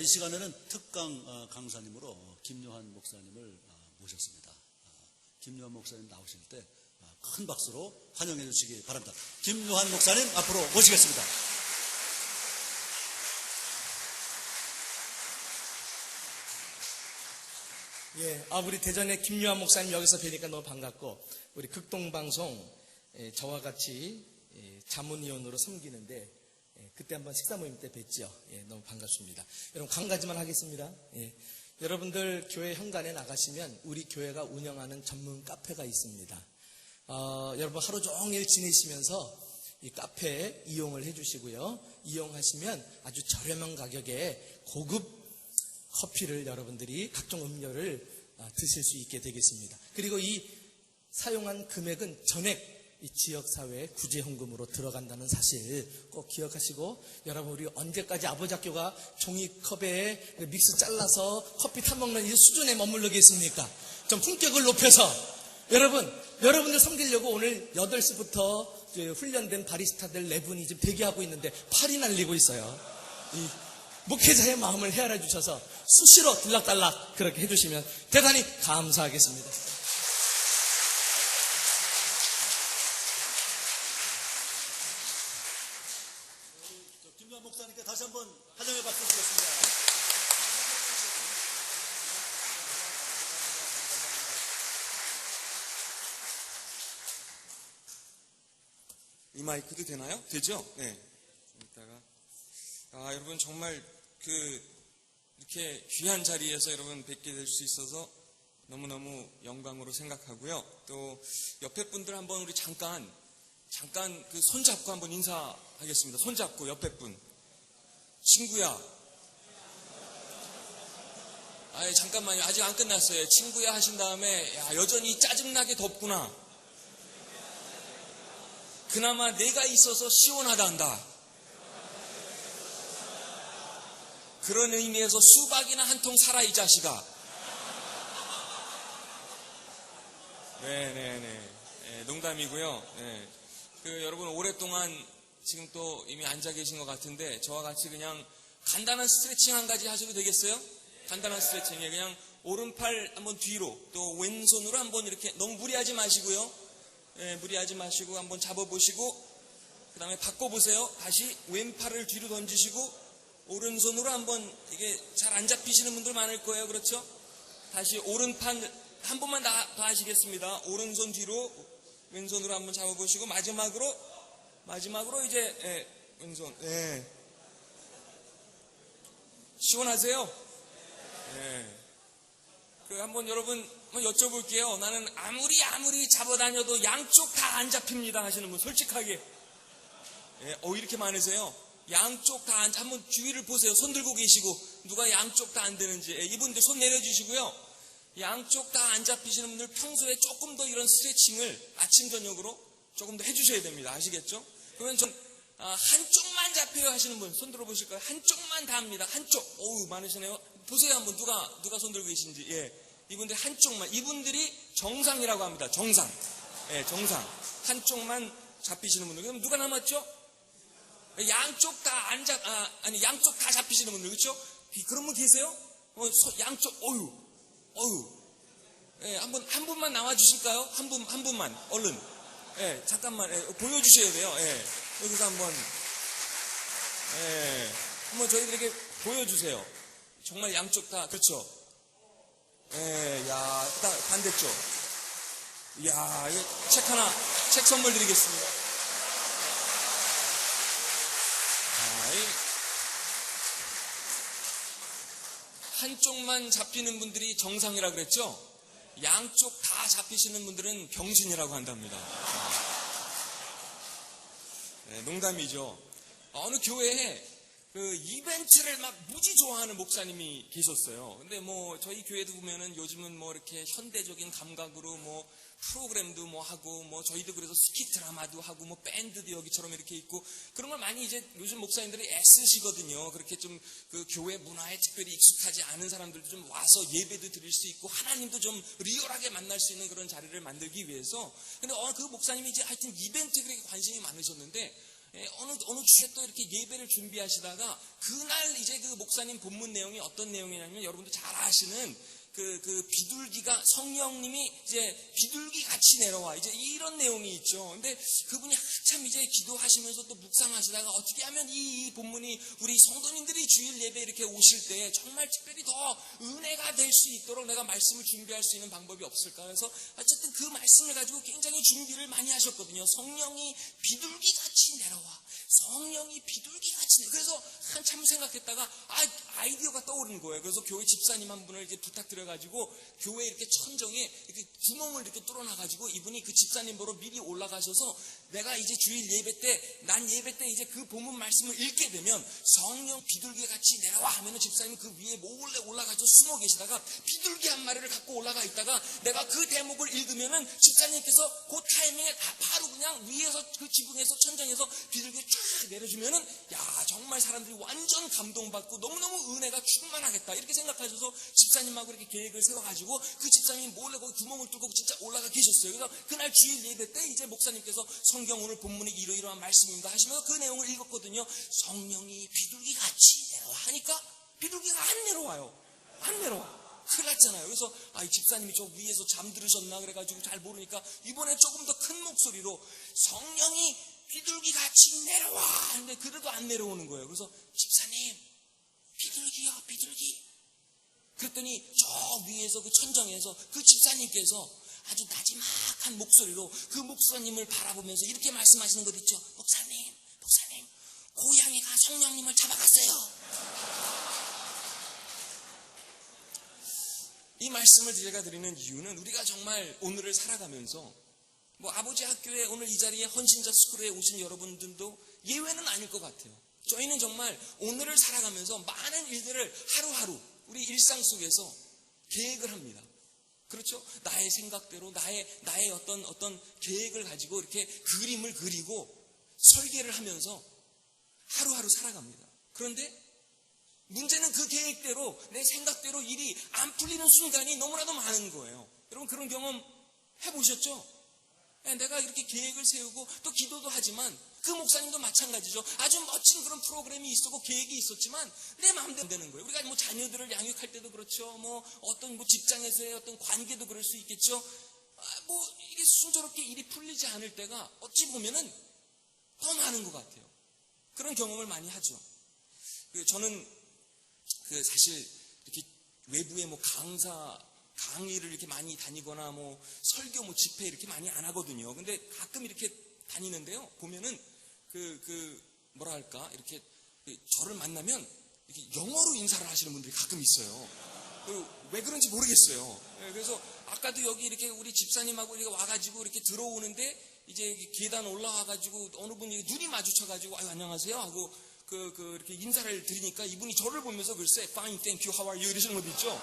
이 시간에는 특강 강사님으로 김요한 목사님을 모셨습니다. 김요한 목사님 나오실 때 큰 박수로 환영해 주시기 바랍니다. 김요한 목사님 앞으로 모시겠습니다. 예, 우리 대전의 김요한 목사님 여기서 뵈니까 너무 반갑고, 우리 극동방송 저와 같이 자문위원으로 섬기는데 그때 한번 식사 모임 때 뵀죠. 너무 반갑습니다. 여러분, 한 가지만 하겠습니다. 여러분들 교회 현관에 나가시면 우리 교회가 운영하는 전문 카페가 있습니다. 여러분 하루 종일 지내시면서 이 카페 이용을 해주시고요. 이용하시면 아주 저렴한 가격에 고급 커피를 여러분들이 각종 음료를 드실 수 있게 되겠습니다. 그리고 이 사용한 금액은 전액 이 지역사회 구제헌금으로 들어간다는 사실 꼭 기억하시고, 여러분 우리 언제까지 아버지 학교가 종이컵에 믹스 잘라서 커피 타먹는 이 수준에 머물르겠습니까? 좀 품격을 높여서 여러분들 섬기려고 오늘 8시부터 훈련된 바리스타들 4분이 지금 대기하고 있는데 팔이 날리고 있어요. 이 목회자의 마음을 헤아려 주셔서 수시로 들락달락 그렇게 해주시면 대단히 감사하겠습니다. 김요한 목사님께 다시 한번 환영의 박수 드리겠습니다. 이 마이크도 되나요? 되죠? 네. 좀 이따가. 여러분 정말 이렇게 귀한 자리에서 여러분 뵙게 될 수 있어서 너무너무 영광으로 생각하고요. 또 옆에 분들 한번 우리 잠깐 손잡고 한번 인사하겠습니다. 손잡고 옆에 분. 친구야. 잠깐만요. 아직 안 끝났어요. 친구야 하신 다음에, 여전히 짜증나게 덥구나. 그나마 내가 있어서 시원하단다. 그런 의미에서 수박이나 한 통 사라 이 자식아. 네, 농담이고요. 네. 여러분 오랫동안 지금 또 이미 앉아 계신 것 같은데 저와 같이 그냥 간단한 스트레칭 한 가지 하셔도 되겠어요? 간단한 스트레칭에 그냥 오른팔 한번 뒤로, 또 왼손으로 한번 이렇게, 너무 무리하지 마시고요. 무리하지 마시고 한번 잡아보시고, 그 다음에 바꿔보세요. 다시 왼팔을 뒤로 던지시고 오른손으로 한번, 이게 잘 안 잡히시는 분들 많을 거예요. 그렇죠? 다시 오른팔 한 번만 더 하시겠습니다. 오른손 뒤로 왼손으로 한번 잡아보시고, 마지막으로 이제 왼손. 시원하세요? 한번 여러분 여쭤볼게요. 나는 아무리 잡아다녀도 양쪽 다 안 잡힙니다 하시는 분 솔직하게. 이렇게 많으세요. 양쪽 다 한번 주위를 보세요. 손 들고 계시고 누가 양쪽 다 안 되는지. 이분들 손 내려주시고요. 양쪽 다 안 잡히시는 분들 평소에 조금 더 이런 스트레칭을 아침 저녁으로 조금 더 해주셔야 됩니다. 아시겠죠? 그러면 한쪽만 잡혀요 하시는 분 손 들어보실까요? 한쪽만 다 합니다. 한쪽. 어우, 많으시네요. 보세요 한번 누가 손 들고 계신지. 이분들 한쪽만. 이분들이 정상이라고 합니다. 정상. 정상. 한쪽만 잡히시는 분들. 그럼 누가 남았죠? 양쪽 다 양쪽 다 잡히시는 분들. 그렇죠? 그런 분 계세요? 양쪽. 어휴. 한 분만 나와 주실까요? 한 분만. 얼른. 잠깐만. 보여주셔야 돼요. 여기서 한번 저희들에게 보여주세요. 정말 양쪽 다. 그렇죠? 딱 반대쪽. 이거 책 선물 드리겠습니다. 한쪽만 잡히는 분들이 정상이라 그랬죠? 양쪽 다 잡히시는 분들은 병신이라고 한답니다. 농담이죠. 어느 교회에 이벤트를 막 무지 좋아하는 목사님이 계셨어요. 근데 저희 교회도 보면은 요즘은 이렇게 현대적인 감각으로 프로그램도 하고 저희도 그래서 스키 드라마도 하고 밴드도 여기처럼 이렇게 있고 그런 걸 많이 이제 요즘 목사님들이 애쓰시거든요. 그렇게 좀 교회 문화에 특별히 익숙하지 않은 사람들도 좀 와서 예배도 드릴 수 있고 하나님도 좀 리얼하게 만날 수 있는 그런 자리를 만들기 위해서. 근데 그 목사님이 이제 하여튼 이벤트에 그렇게 관심이 많으셨는데 어느 주에 또 이렇게 예배를 준비하시다가 그날 이제 그 목사님 본문 내용이 어떤 내용이냐면 여러분도 잘 아시는 그 비둘기가 성령님이 이제 비둘기 같이 내려와 이제 이런 내용이 있죠. 근데 그분이 한참 이제 기도하시면서 또 묵상하시다가 어떻게 하면 이 본문이 우리 성도님들이 주일 예배 이렇게 오실 때 정말 특별히 더 은혜가 될 수 있도록 내가 말씀을 준비할 수 있는 방법이 없을까. 그래서 어쨌든 그 말씀을 가지고 굉장히 준비를 많이 하셨거든요. 성령이 비둘기 같이 내려와. 성령이 비둘기 같이 내려와. 그래서 한참 생각했다가 아이디어가 떠오르는 거예요. 그래서 교회 집사님 한 분을 이제 부탁드려가지고 교회 이렇게 천정에 이렇게 구멍을 이렇게 뚫어놔가지고 이분이 그 집사님 보러 미리 올라가셔서 내가 이제 주일 예배 때, 난 예배 때 이제 그 본문 말씀을 읽게 되면 성령 비둘기 같이 내려와 하면은 집사님이 그 위에 몰래 올라가서 숨어 계시다가 비둘기 한 마리를 갖고 올라가 있다가 내가 그 대목을 읽으면은 집사님께서 그 타이밍에 바로 그냥 위에서 그 지붕에서 천정에서 비둘기 쫙 내려주면은 야, 정말 사람들이 완전 감동받고 너무너무 은혜가 충만하겠다 이렇게 생각하셔서 집사님하고 이렇게 계획을 세워가지고 그 집사님이 몰래 거기 구멍을 뚫고 진짜 올라가 계셨어요. 그래서 그날 주일 예배 때 이제 목사님께서 성경 오늘 본문이 이러이러한 말씀입니다 하시면서 그 내용을 읽었거든요. 성령이 비둘기 같이 내려와 하니까 비둘기가 안 내려와요. 안 내려와. 큰일 났잖아요. 그래서 이 집사님이 저 위에서 잠들으셨나 그래가지고 잘 모르니까 이번에 조금 더 큰 목소리로 성령이 비둘기 같이 내려와 하는데 그래도 안 내려오는 거예요. 그래서 집사님 비둘기요 비둘기. 그랬더니 저 위에서 그 천정에서 그 집사님께서 아주 나지막한 목소리로 그 목사님을 바라보면서 이렇게 말씀하시는 것 있죠. 목사님 고양이가 성령님을 잡아갔어요. 이 말씀을 제가 드리는 이유는 우리가 정말 오늘을 살아가면서 뭐 아버지 학교에 오늘 이 자리에 헌신자 스쿨에 오신 여러분들도 예외는 아닐 것 같아요. 저희는 정말 오늘을 살아가면서 많은 일들을 하루하루 우리 일상 속에서 계획을 합니다. 그렇죠? 나의 생각대로 나의 어떤 계획을 가지고 이렇게 그림을 그리고 설계를 하면서 하루하루 살아갑니다. 그런데 문제는 그 계획대로 내 생각대로 일이 안 풀리는 순간이 너무나도 많은 거예요. 여러분 그런 경험 해보셨죠? 내가 이렇게 계획을 세우고 또 기도도 하지만 그 목사님도 마찬가지죠. 아주 멋진 그런 프로그램이 있었고 계획이 있었지만 내 마음대로 안 되는 거예요. 우리가 뭐 자녀들을 양육할 때도 그렇죠. 뭐 어떤 뭐 직장에서의 어떤 관계도 그럴 수 있겠죠. 뭐 이게 순조롭게 일이 풀리지 않을 때가 어찌 보면은 더 많은 것 같아요. 그런 경험을 많이 하죠. 저는 사실 이렇게 외부에 뭐 강의를 이렇게 많이 다니거나 뭐 설교 뭐 집회 이렇게 많이 안 하거든요. 근데 가끔 이렇게 다니는데요. 보면은 뭐랄까 이렇게 저를 만나면 이렇게 영어로 인사를 하시는 분들이 가끔 있어요. 왜 그런지 모르겠어요. 그래서 아까도 여기 이렇게 우리 집사님하고 이렇게 와가지고 이렇게 들어오는데 이제 계단 올라와가지고 어느 분이 눈이 마주쳐가지고 안녕하세요 하고 이렇게 인사를 드리니까 이분이 저를 보면서 글쎄 fine, thank you, how are you 이러시는 것도 있죠.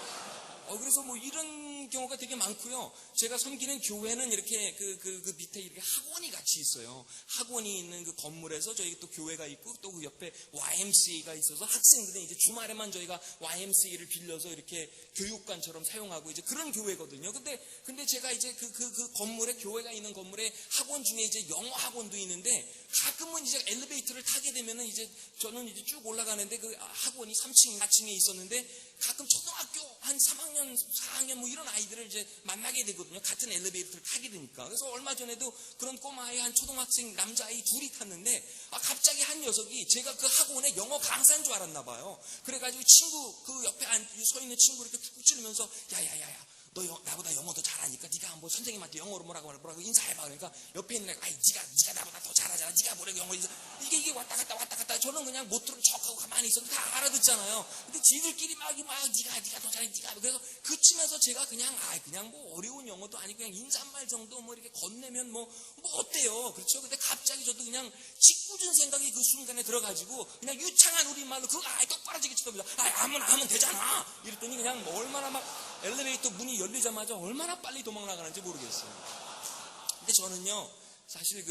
그래서 뭐 이런 경우가 되게 많고요. 제가 섬기는 교회는 이렇게 그 밑에 이렇게 학원이 같이 있어요. 학원이 있는 그 건물에서 저희 또 교회가 있고 또 그 옆에 YMCA가 있어서 학생들이 이제 주말에만 저희가 YMCA를 빌려서 이렇게 교육관처럼 사용하고 이제 그런 교회거든요. 근데 제가 이제 그 건물에 교회가 있는 건물에 학원 중에 이제 영어 학원도 있는데 가끔은 이제 엘리베이터를 타게 되면은 이제 저는 이제 쭉 올라가는데 그 학원이 3층, 4층에 있었는데 가끔 초등학교 한 3학년, 4학년 뭐 이런 아이들을 이제 만나게 되거든요. 같은 엘리베이터를 타게 되니까. 그래서 얼마 전에도 그런 꼬마아이 한 초등학생 남자아이 둘이 탔는데 갑자기 한 녀석이 제가 그 학원에 영어 강사인 줄 알았나 봐요. 그래가지고 친구 그 옆에 서 있는 친구 이렇게 툭 찌르면서 야야야야 너 나보다 영어 더 잘하니까 네가 한번 선생님한테 영어로 뭐라고 인사해봐. 그러니까 옆에 있는 애가 네가 나보다 더 잘하잖아. 네가 뭐라고 영어 인사. 이게 왔다 갔다 저는 그냥 못 들은 척하고 가만히 있었는데 다 알아듣잖아요. 근데 지들끼리 막 네가 더 잘해. 네가 그래서 그쯤에서 제가 그냥 뭐 어려운 영어도 아니고 그냥 인사말 정도 뭐 이렇게 건네면 뭐 어때요. 그렇죠? 근데 갑자기 저도 그냥 짓궂은 생각이 그 순간에 들어가지고 그냥 유창한 우리말로 똑바로 지게 쳐다보자. 아무나 하면 되잖아. 이랬더니 그냥 뭐 얼마나 막 엘리베이터 문이 열리자마자 얼마나 빨리 도망 나가는지 모르겠어요. 근데 저는요, 사실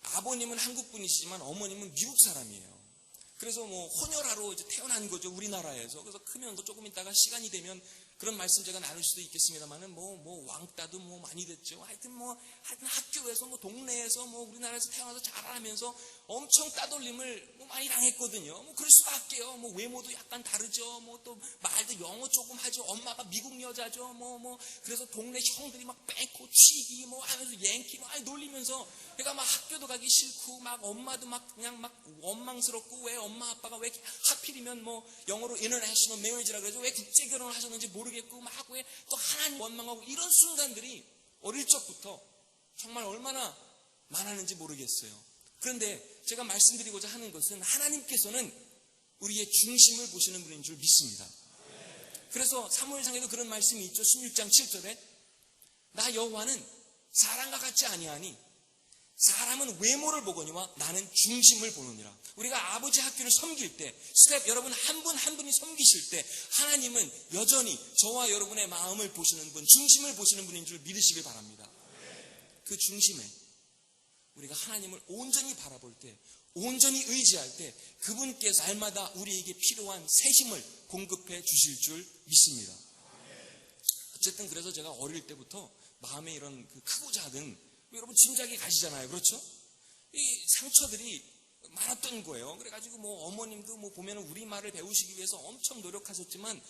아버님은 한국 분이시지만 어머님은 미국 사람이에요. 그래서 뭐 혼혈아로 이제 태어난 거죠, 우리나라에서. 그래서 크면서 조금 있다가 시간이 되면 그런 말씀 제가 나눌 수도 있겠습니다만은 왕따도 많이 됐죠. 하여튼 학교에서 동네에서 우리나라에서 태어나서 자라면서 엄청 따돌림을 많이 당했거든요. 그럴 수밖에요. 외모도 약간 다르죠. 또 말도 영어 조금 하죠. 엄마가 미국 여자죠. 그래서 동네 형들이 막 뺑코 취기 하면서 옌키 놀리면서 그러니까 막 학교도 가기 싫고 막 엄마도 막 그냥 막 원망스럽고 왜 엄마 아빠가 왜 하필이면 영어로 international marriage라 그러죠. 왜 국제 결혼을 하셨는지 모르겠고 막 왜 또 하나님 원망하고 이런 순간들이 어릴 적부터 정말 얼마나 많았는지 모르겠어요. 그런데 제가 말씀드리고자 하는 것은 하나님께서는 우리의 중심을 보시는 분인 줄 믿습니다. 그래서 사무엘상에도 그런 말씀이 있죠. 16장 7절에 나 여호와는 사람과 같지 아니하니 사람은 외모를 보거니와 나는 중심을 보느니라. 우리가 아버지 학교를 섬길 때 스텝 여러분 한 분 한 분이 섬기실 때 하나님은 여전히 저와 여러분의 마음을 보시는 분, 중심을 보시는 분인 줄 믿으시길 바랍니다. 그 중심에 우리가 하나님을 온전히 바라볼 때, 온전히 의지할 때 그분께서 날마다 우리에게 필요한 새 힘을 공급해 주실 줄 믿습니다. 어쨌든 그래서 제가 어릴 때부터 마음에 이런 크고 작은 여러분 짐작이 가시잖아요. 그렇죠? 이 상처들이 많았던 거예요. 그래가지고 어머님도 보면은 우리말을 배우시기 위해서 엄청 노력하셨지만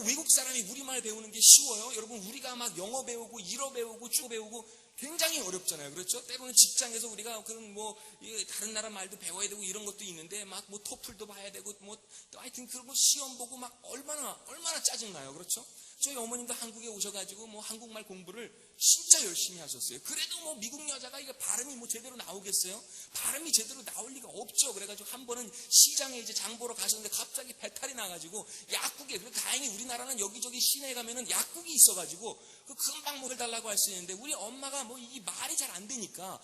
외국 사람이 우리말 배우는 게 쉬워요? 여러분 우리가 막 영어 배우고 일어 배우고 주어 배우고 굉장히 어렵잖아요. 그렇죠? 때로는 직장에서 우리가 그런 다른 나라 말도 배워야 되고 이런 것도 있는데 막 토플도 봐야 되고 하여튼 그런 시험 보고 막 얼마나 짜증나요. 그렇죠? 저희 어머님도 한국에 오셔가지고 한국말 공부를 진짜 열심히 하셨어요. 그래도 미국 여자가 이게 발음이 제대로 나오겠어요? 발음이 제대로 나올 리가 없죠. 그래가지고 한 번은 시장에 이제 장 보러 가셨는데 갑자기 배탈이 나가지고 약국에, 그래도 다행히 우리나라는 여기저기 시내에 가면은 약국이 있어가지고 금방 목을 달라고 할 수 있는데 우리 엄마가 이 말이 잘 안 되니까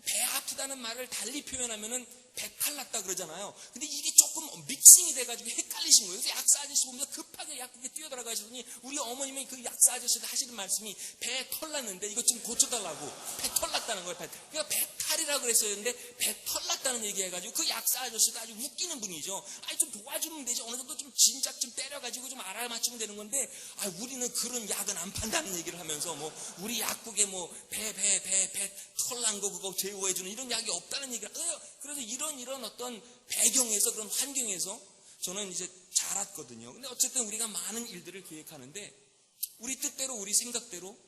배 아프다는 말을 달리 표현하면은 배탈 났다 그러잖아요. 근데 이게 조금 믹싱이 돼가지고 헷갈리신 거예요. 그래서 약사 아저씨 보면서 급하게 약국에 뛰어들어가시더니 우리 어머님이 그 약사 아저씨한테 하시는 말씀이 배 털 났는데 이것 좀 고쳐달라고. 배 털 났다는 거예요. 그러니까 배탈이라고 그랬어야 했는데 배 털 났다는 얘기 해가지고 그 약사 아저씨도 아주 웃기는 분이죠. 좀 도와주면 되지. 어느 정도 좀 진작 좀 때려가지고 좀 알아맞히면 되는 건데 우리는 그런 약은 안 판다는 얘기를 하면서 우리 약국에 배 털 난 거 그거 제거해주는 이런 약이 없다는 얘기를 해요. 그래서 이런 어떤 배경에서 그런 환경에서 저는 이제 자랐거든요. 근데 어쨌든 우리가 많은 일들을 계획하는데 우리 뜻대로 우리 생각대로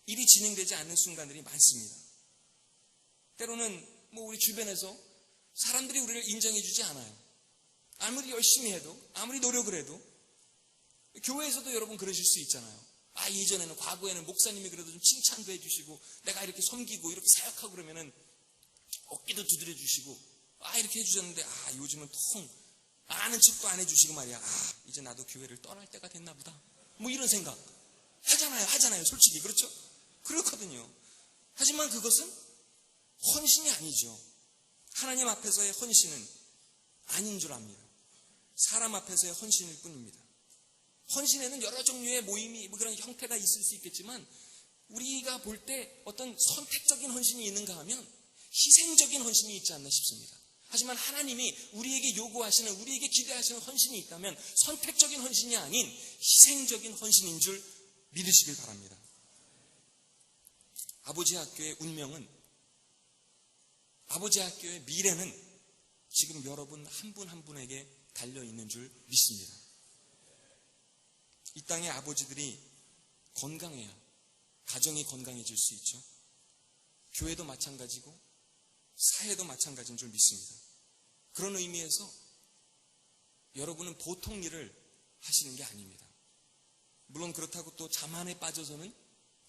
일이 진행되지 않는 순간들이 많습니다. 때로는 우리 주변에서 사람들이 우리를 인정해주지 않아요. 아무리 열심히 해도 아무리 노력을 해도 교회에서도 여러분 그러실 수 있잖아요. 예전에는 과거에는 목사님이 그래도 좀 칭찬도 해주시고 내가 이렇게 섬기고 이렇게 사역하고 그러면은 어깨도 두드려 주시고 이렇게 해주셨는데 요즘은 통 아는 척도 안 해주시고 말이야. 이제 나도 교회를 떠날 때가 됐나 보다. 이런 생각 하잖아요. 솔직히 그렇죠? 그렇거든요. 하지만 그것은 헌신이 아니죠. 하나님 앞에서의 헌신은 아닌 줄 압니다. 사람 앞에서의 헌신일 뿐입니다. 헌신에는 여러 종류의 모임이 그런 형태가 있을 수 있겠지만 우리가 볼 때 어떤 선택적인 헌신이 있는가 하면 희생적인 헌신이 있지 않나 싶습니다. 하지만 하나님이 우리에게 요구하시는, 우리에게 기대하시는 헌신이 있다면 선택적인 헌신이 아닌 희생적인 헌신인 줄 믿으시길 바랍니다. 아버지 학교의 운명은, 아버지 학교의 미래는 지금 여러분 한 분 한 분에게 달려있는 줄 믿습니다. 이 땅의 아버지들이 건강해야 가정이 건강해질 수 있죠. 교회도 마찬가지고 사회도 마찬가지인 줄 믿습니다. 그런 의미에서 여러분은 보통 일을 하시는 게 아닙니다. 물론 그렇다고 또 자만에 빠져서는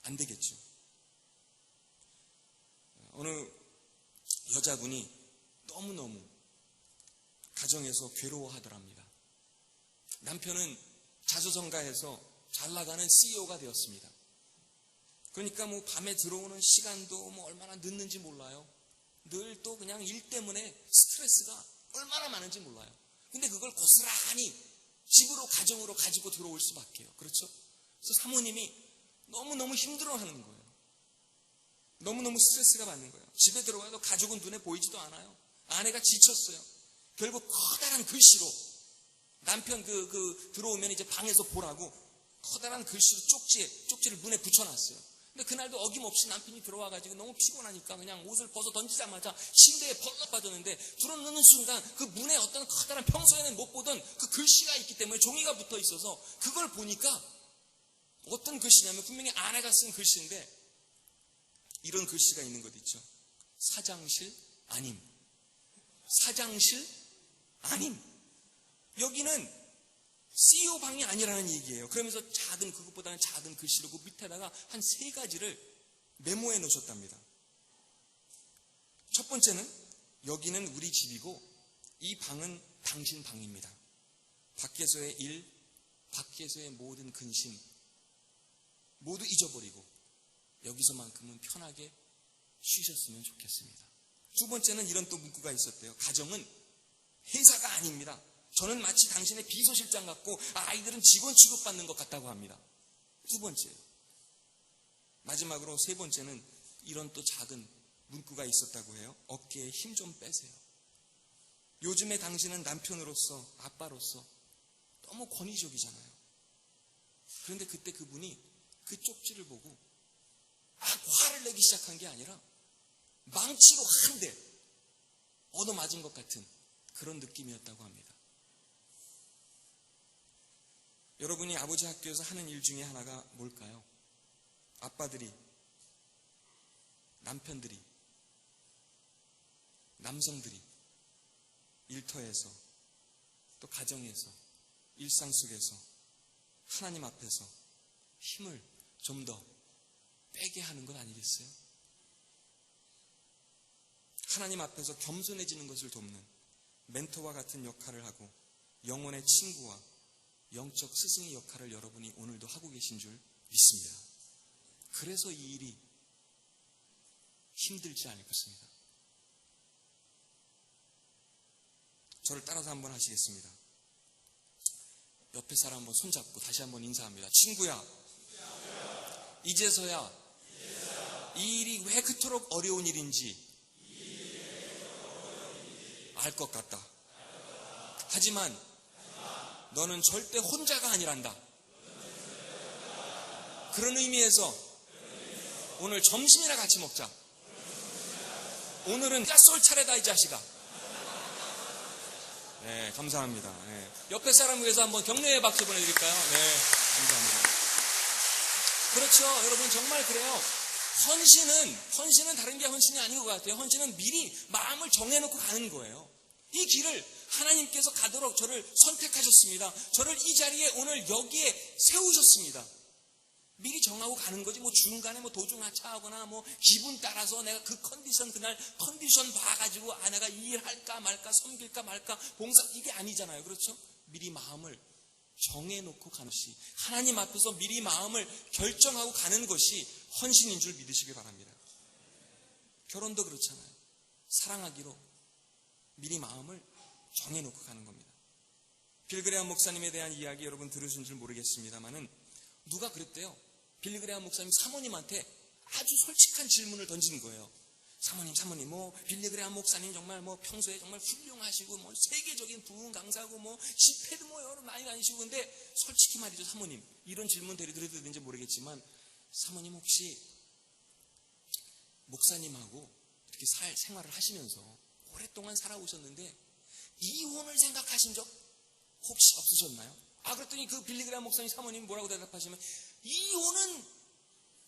안 되겠죠. 어느 여자분이 너무너무 가정에서 괴로워하더랍니다. 남편은 자수성가해서 잘 나가는 CEO가 되었습니다. 그러니까 밤에 들어오는 시간도 얼마나 늦는지 몰라요. 늘 또 그냥 일 때문에 스트레스가 얼마나 많은지 몰라요. 근데 그걸 고스란히 집으로, 가정으로 가지고 들어올 수밖에요. 그렇죠? 그래서 사모님이 너무너무 힘들어하는 거예요. 너무너무 스트레스가 받는 거예요. 집에 들어가도 가족은 눈에 보이지도 않아요. 아내가 지쳤어요. 결국 커다란 글씨로 남편 들어오면 이제 방에서 보라고 커다란 글씨로 쪽지를 문에 붙여놨어요. 근데 그날도 어김없이 남편이 들어와가지고 너무 피곤하니까 그냥 옷을 벗어 던지자마자 침대에 벌떡 빠졌는데 들어놓는 순간 그 문에 어떤 커다란 평소에는 못 보던 그 글씨가 있기 때문에 종이가 붙어 있어서 그걸 보니까 어떤 글씨냐면 분명히 아내가 쓴 글씨인데 이런 글씨가 있는 것 있죠. 사장실 아님. 사장실 아님. 여기는 CEO 방이 아니라는 얘기예요. 그러면서 그것보다는 작은 글씨로 그 밑에다가 한 3가지를 메모해 놓으셨답니다. 첫 번째는 여기는 우리 집이고 이 방은 당신 방입니다. 밖에서의 일, 밖에서의 모든 근심 모두 잊어버리고 여기서만큼은 편하게 쉬셨으면 좋겠습니다. 두 번째는 이런 또 문구가 있었대요. 가정은 회사가 아닙니다. 저는 마치 당신의 비서실장 같고 아이들은 직원 취급받는 것 같다고 합니다. 두 번째예요. 마지막으로 세 번째는 이런 또 작은 문구가 있었다고 해요. 어깨에 힘 좀 빼세요. 요즘에 당신은 남편으로서 아빠로서 너무 권위적이잖아요. 그런데 그때 그분이 그 쪽지를 보고 막 화를 내기 시작한 게 아니라 망치로 한 대 얻어맞은 것 같은 그런 느낌이었다고 합니다. 여러분이 아버지 학교에서 하는 일 중에 하나가 뭘까요? 아빠들이, 남편들이, 남성들이 일터에서 또 가정에서 일상 속에서 하나님 앞에서 힘을 좀 더 빼게 하는 것 아니겠어요? 하나님 앞에서 겸손해지는 것을 돕는 멘토와 같은 역할을 하고 영혼의 친구와 영적 스승의 역할을 여러분이 오늘도 하고 계신 줄 믿습니다. 그래서 이 일이 힘들지 않겠습니다. 저를 따라서 한번 하시겠습니다. 옆에 사람 한번 손잡고 다시 한번 인사합니다. 친구야, 이제서야 이 일이 왜 그토록 어려운 일인지 알 것 같다. 하지만 너는 절대 혼자가 아니란다. 그런 의미에서 오늘 점심이나 같이 먹자. 오늘은 쏠 차례다 이 자식아. 네, 감사합니다. 네. 옆에 사람을 위해서 한번 격려의 박수 보내드릴까요? 네, 감사합니다. 그렇죠. 여러분 정말 그래요. 헌신은 다른 게 헌신이 아닌 것 같아요. 헌신은 미리 마음을 정해놓고 가는 거예요. 이 길을 하나님께서 가도록 저를 선택하셨습니다. 저를 이 자리에 오늘 여기에 세우셨습니다. 미리 정하고 가는 거지. 중간에 도중 하차하거나 기분 따라서 내가 그 그날 컨디션 봐가지고 내가 이 일 할까 말까, 섬길까 말까, 봉사, 이게 아니잖아요. 그렇죠? 미리 마음을 정해놓고 가는 것이, 하나님 앞에서 미리 마음을 결정하고 가는 것이 헌신인 줄 믿으시기 바랍니다. 결혼도 그렇잖아요. 사랑하기로 미리 마음을 정해놓고 가는 겁니다. 빌그레함 목사님에 대한 이야기 여러분 들으신 줄 모르겠습니다만은 누가 그랬대요. 빌그레함 목사님 사모님한테 아주 솔직한 질문을 던지는 거예요. 사모님, 빌리그레함 목사님 정말 평소에 정말 훌륭하시고 세계적인 부흥 강사고 집회도 여러 많이 다니시고, 근데 솔직히 말이죠, 사모님, 이런 질문 드려도 되는지 모르겠지만, 사모님 혹시 목사님하고 이렇게 생활을 하시면서 오랫동안 살아오셨는데 이혼을 생각하신 적 혹시 없으셨나요? 그랬더니 그 빌리그레함 목사님 사모님이 뭐라고 대답하시면, 이혼은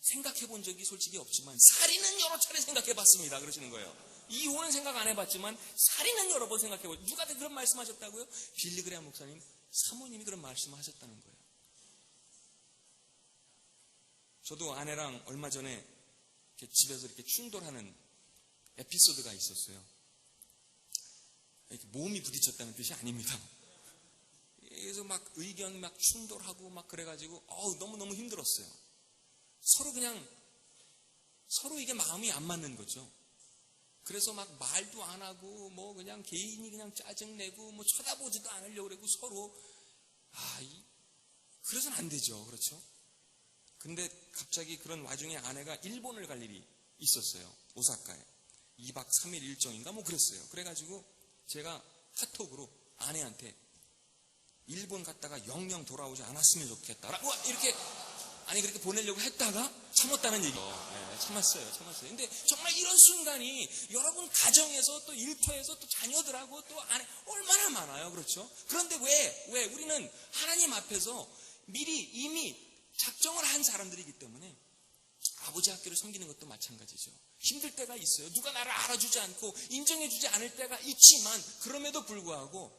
생각해 본 적이 솔직히 없지만 살인은 여러 차례 생각해 봤습니다. 그러시는 거예요. 이혼은 생각 안 해봤지만 살인은 여러 번 생각해 봤어요. 누가 그런 말씀하셨다고요? 빌리그레함 목사님 사모님이 그런 말씀을 하셨다는 거예요. 저도 아내랑 얼마 전에 이렇게 집에서 이렇게 충돌하는 에피소드가 있었어요. 이렇게 몸이 부딪혔다는 뜻이 아닙니다. 그래서 의견 충돌하고 그래가지고 너무너무 힘들었어요. 서로 이게 마음이 안 맞는 거죠. 그래서 말도 안 하고 그냥 개인이 그냥 짜증내고 쳐다보지도 않으려고 그러고 서로 그래서는 안 되죠. 그렇죠? 근데 갑자기 그런 와중에 아내가 일본을 갈 일이 있었어요. 오사카에 2박 3일 일정인가 그랬어요. 그래가지고 제가 카톡으로 아내한테 일본 갔다가 영영 돌아오지 않았으면 좋겠다라고 이렇게 아니 그렇게 보내려고 했다가 참았다는 얘기죠. 네, 참았어요. 근데 정말 이런 순간이 여러분 가정에서 또 일터에서 또 자녀들하고 또 안에 얼마나 많아요. 그렇죠? 그런데 왜 우리는 하나님 앞에서 미리 이미 작정을 한 사람들이기 때문에 아버지 학교를 섬기는 것도 마찬가지죠. 힘들 때가 있어요. 누가 나를 알아주지 않고 인정해주지 않을 때가 있지만 그럼에도 불구하고